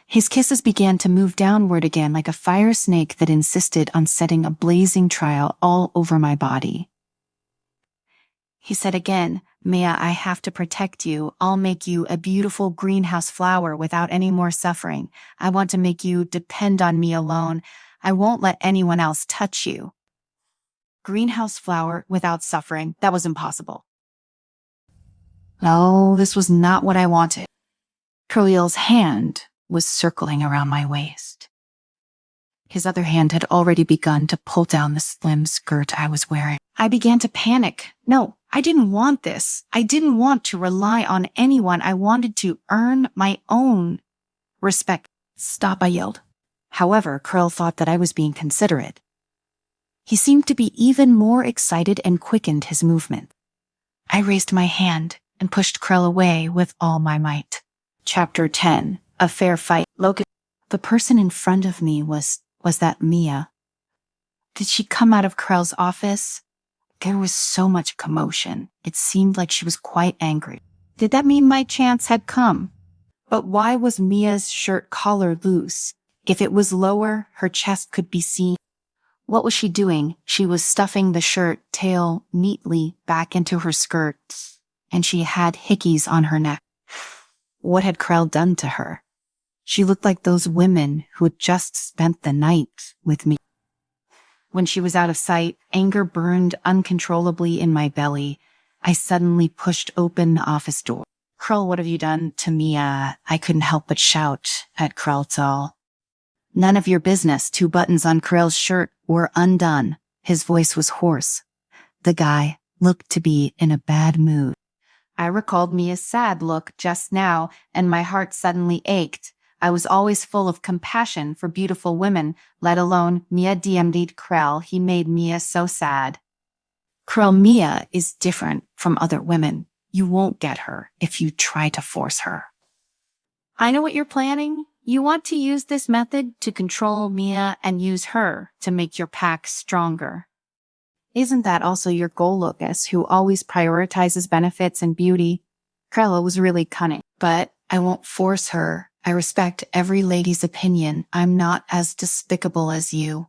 Speaker 2: His kisses began to move downward again like a fire snake that insisted on setting a blazing trail all over my body. He said again, "Mia, I have to protect you. I'll make you a beautiful greenhouse flower without any more suffering. I want to make you depend on me alone. I won't let anyone else touch you." Greenhouse flower without suffering, that was impossible. No, this was not what I wanted. Krell's hand was circling around my waist. His other hand had already begun to pull down the slim skirt I was wearing. I began to panic. No, I didn't want this. I didn't want to rely on anyone. I wanted to earn my own respect. "Stop," I yelled. However, Krell thought that I was being considerate. He seemed to be even more excited and quickened his movement. I raised my hand and pushed Krell away with all my might. Chapter 10. A Fair Fight. Loco. The person in front of me was that Mia? Did she come out of Krell's office? There was so much commotion. It seemed like she was quite angry. Did that mean my chance had come? But why was Mia's shirt collar loose? If it was lower, her chest could be seen. What was she doing? She was stuffing the shirt tail neatly back into her skirt, and she had hickeys on her neck. What had Krell done to her? She looked like those women who had just spent the night with me. When she was out of sight, anger burned uncontrollably in my belly. I suddenly pushed open the office door. "Krell, what have you done to Mia?" I couldn't help but shout at Krell. "None of your business." 2 buttons on Krell's shirt were undone. His voice was hoarse. The guy looked to be in a bad mood. I recalled Mia's sad look just now, and my heart suddenly ached. I was always full of compassion for beautiful women, let alone Mia DM'd Krell. He made Mia so sad. "Krell, Mia is different from other women. You won't get her if you try to force her." "I know what you're planning. You want to use this method to control Mia and use her to make your pack stronger. Isn't that also your goal, Lucas, who always prioritizes benefits and beauty?" Krell was really cunning. "But I won't force her. I respect every lady's opinion. I'm not as despicable as you."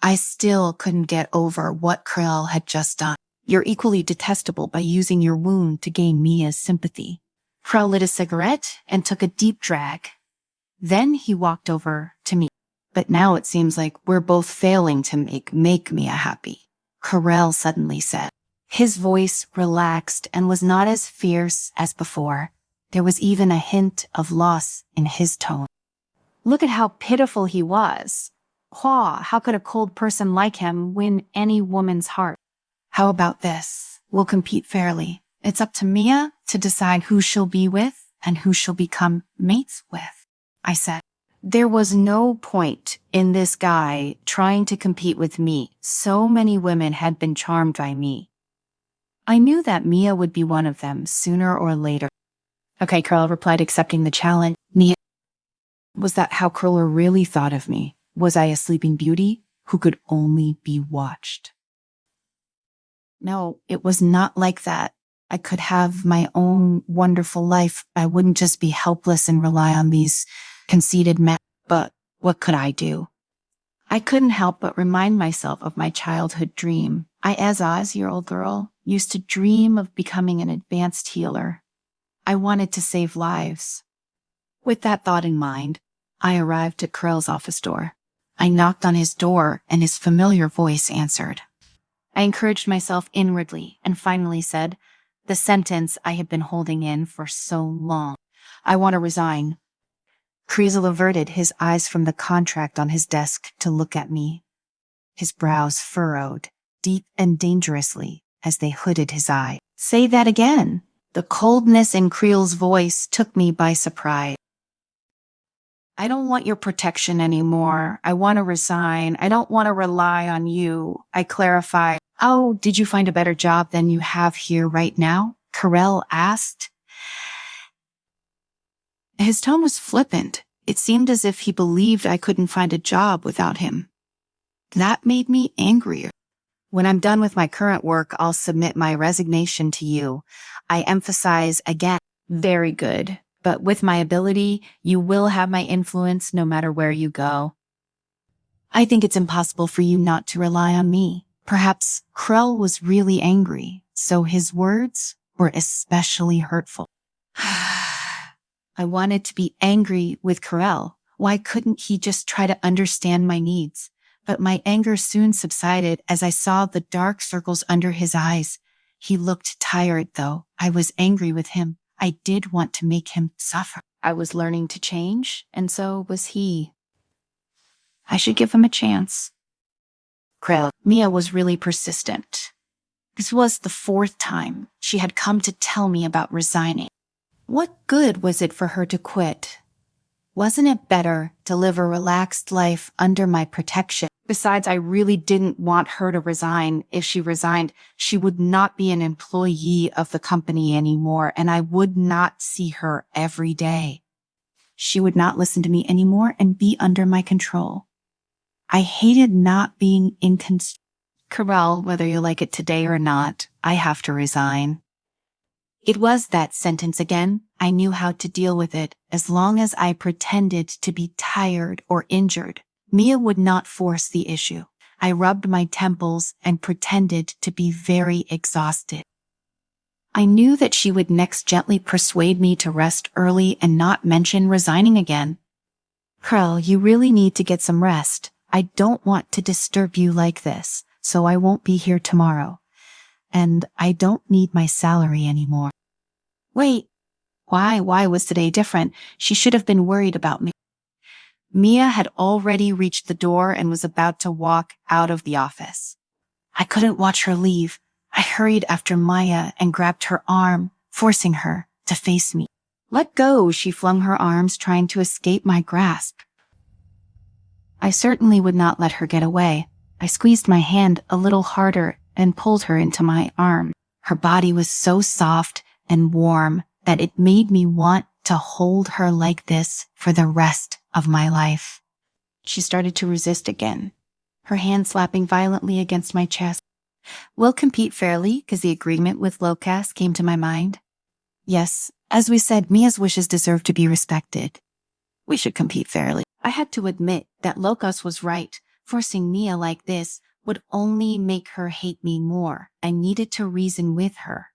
Speaker 2: I still couldn't get over what Krell had just done. "You're equally detestable by using your wound to gain Mia's sympathy." Krell lit a cigarette and took a deep drag. Then he walked over to me. "But now it seems like we're both failing to make Mia happy," Krell suddenly said. His voice relaxed and was not as fierce as before. There was even a hint of loss in his tone. Look at how pitiful he was. How could a cold person like him win any woman's heart? "How about this? We'll compete fairly. It's up to Mia to decide who she'll be with and who she'll become mates with," I said. There was no point in this guy trying to compete with me. So many women had been charmed by me. I knew that Mia would be one of them sooner or later. "Okay," Krell replied, accepting the challenge. "Mia." Was that how Krell really thought of me? Was I a sleeping beauty who could only be watched? No, it was not like that. I could have my own wonderful life. I wouldn't just be helpless and rely on these conceited men. But what could I do? I couldn't help but remind myself of my childhood dream. I, as a 8-year-old girl, used to dream of becoming an advanced healer. I wanted to save lives. With that thought in mind, I arrived at Krell's office door. I knocked on his door and his familiar voice answered. I encouraged myself inwardly and finally said, the sentence I had been holding in for so long. "I want to resign." Krell averted his eyes from the contract on his desk to look at me. His brows furrowed, deep and dangerously, as they hooded his eye. Say that again. The coldness in Creel's voice took me by surprise. I don't want your protection anymore. I want to resign. I don't want to rely on you. I clarified. Oh, did you find a better job than you have here right now? Carell asked. His tone was flippant. It seemed as if he believed I couldn't find a job without him. That made me angrier. When I'm done with my current work, I'll submit my resignation to you. I emphasize again. Very good. But with my ability, you will have my influence no matter where you go. I think it's impossible for you not to rely on me. Perhaps Krell was really angry, so his words were especially hurtful. I wanted to be angry with Krell. Why couldn't he just try to understand my needs? But my anger soon subsided as I saw the dark circles under his eyes. He looked tired, though. I was angry with him. I did want to make him suffer. I was learning to change, and so was he. I should give him a chance. Mia was really persistent. This was the 4th time she had come to tell me about resigning. What good was it for her to quit? Wasn't it better to live a relaxed life under my protection? Besides, I really didn't want her to resign. If she resigned, she would not be an employee of the company anymore, and I would not see her every day. She would not listen to me anymore and be under my control. I hated not being in control. Carell, whether you like it today or not, I have to resign. It was that sentence again. I knew how to deal with it as long as I pretended to be tired or injured. Mia would not force the issue. I rubbed my temples and pretended to be very exhausted. I knew that she would next gently persuade me to rest early and not mention resigning again. Krell, you really need to get some rest. I don't want to disturb you like this, so I won't be here tomorrow. And I don't need my salary anymore. Wait, why was today different? She should have been worried about me. Mia had already reached the door and was about to walk out of the office. I couldn't watch her leave. I hurried after Maya and grabbed her arm, forcing her to face me. Let go, she flung her arms, trying to escape my grasp. I certainly would not let her get away. I squeezed my hand a little harder and pulled her into my arm. Her body was so soft and warm that it made me want to hold her like this for the rest of my life. She started to resist again, her hand slapping violently against my chest. We'll compete fairly, because the agreement with Locas came to my mind. Yes, as we said, Mia's wishes deserve to be respected. We should compete fairly. I had to admit that Locas was right. Forcing Mia like this would only make her hate me more. I needed to reason with her,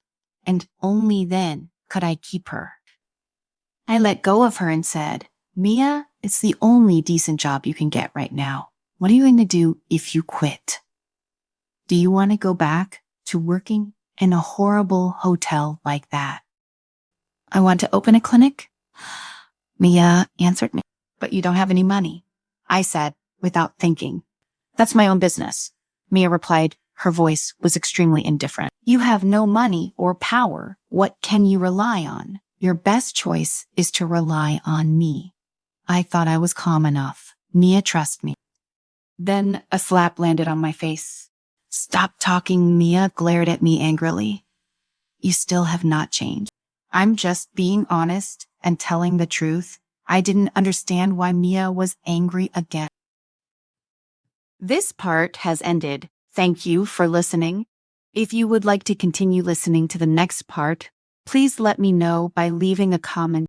Speaker 2: and only then could I keep her. I let go of her and said, Mia, it's the only decent job you can get right now. What are you going to do if you quit? Do you want to go back to working in a horrible hotel like that? I want to open a clinic. Mia answered me. But you don't have any money, I said without thinking. That's my own business. Mia replied. Her voice was extremely indifferent. You have no money or power. What can you rely on? Your best choice is to rely on me. I thought I was calm enough. Mia, trust me. Then a slap landed on my face. Stop talking, Mia glared at me angrily. You still have not changed. I'm just being honest and telling the truth. I didn't understand why Mia was angry again. This part has ended. Thank you for listening. If you would like to continue listening to the next part, please let me know by leaving a comment.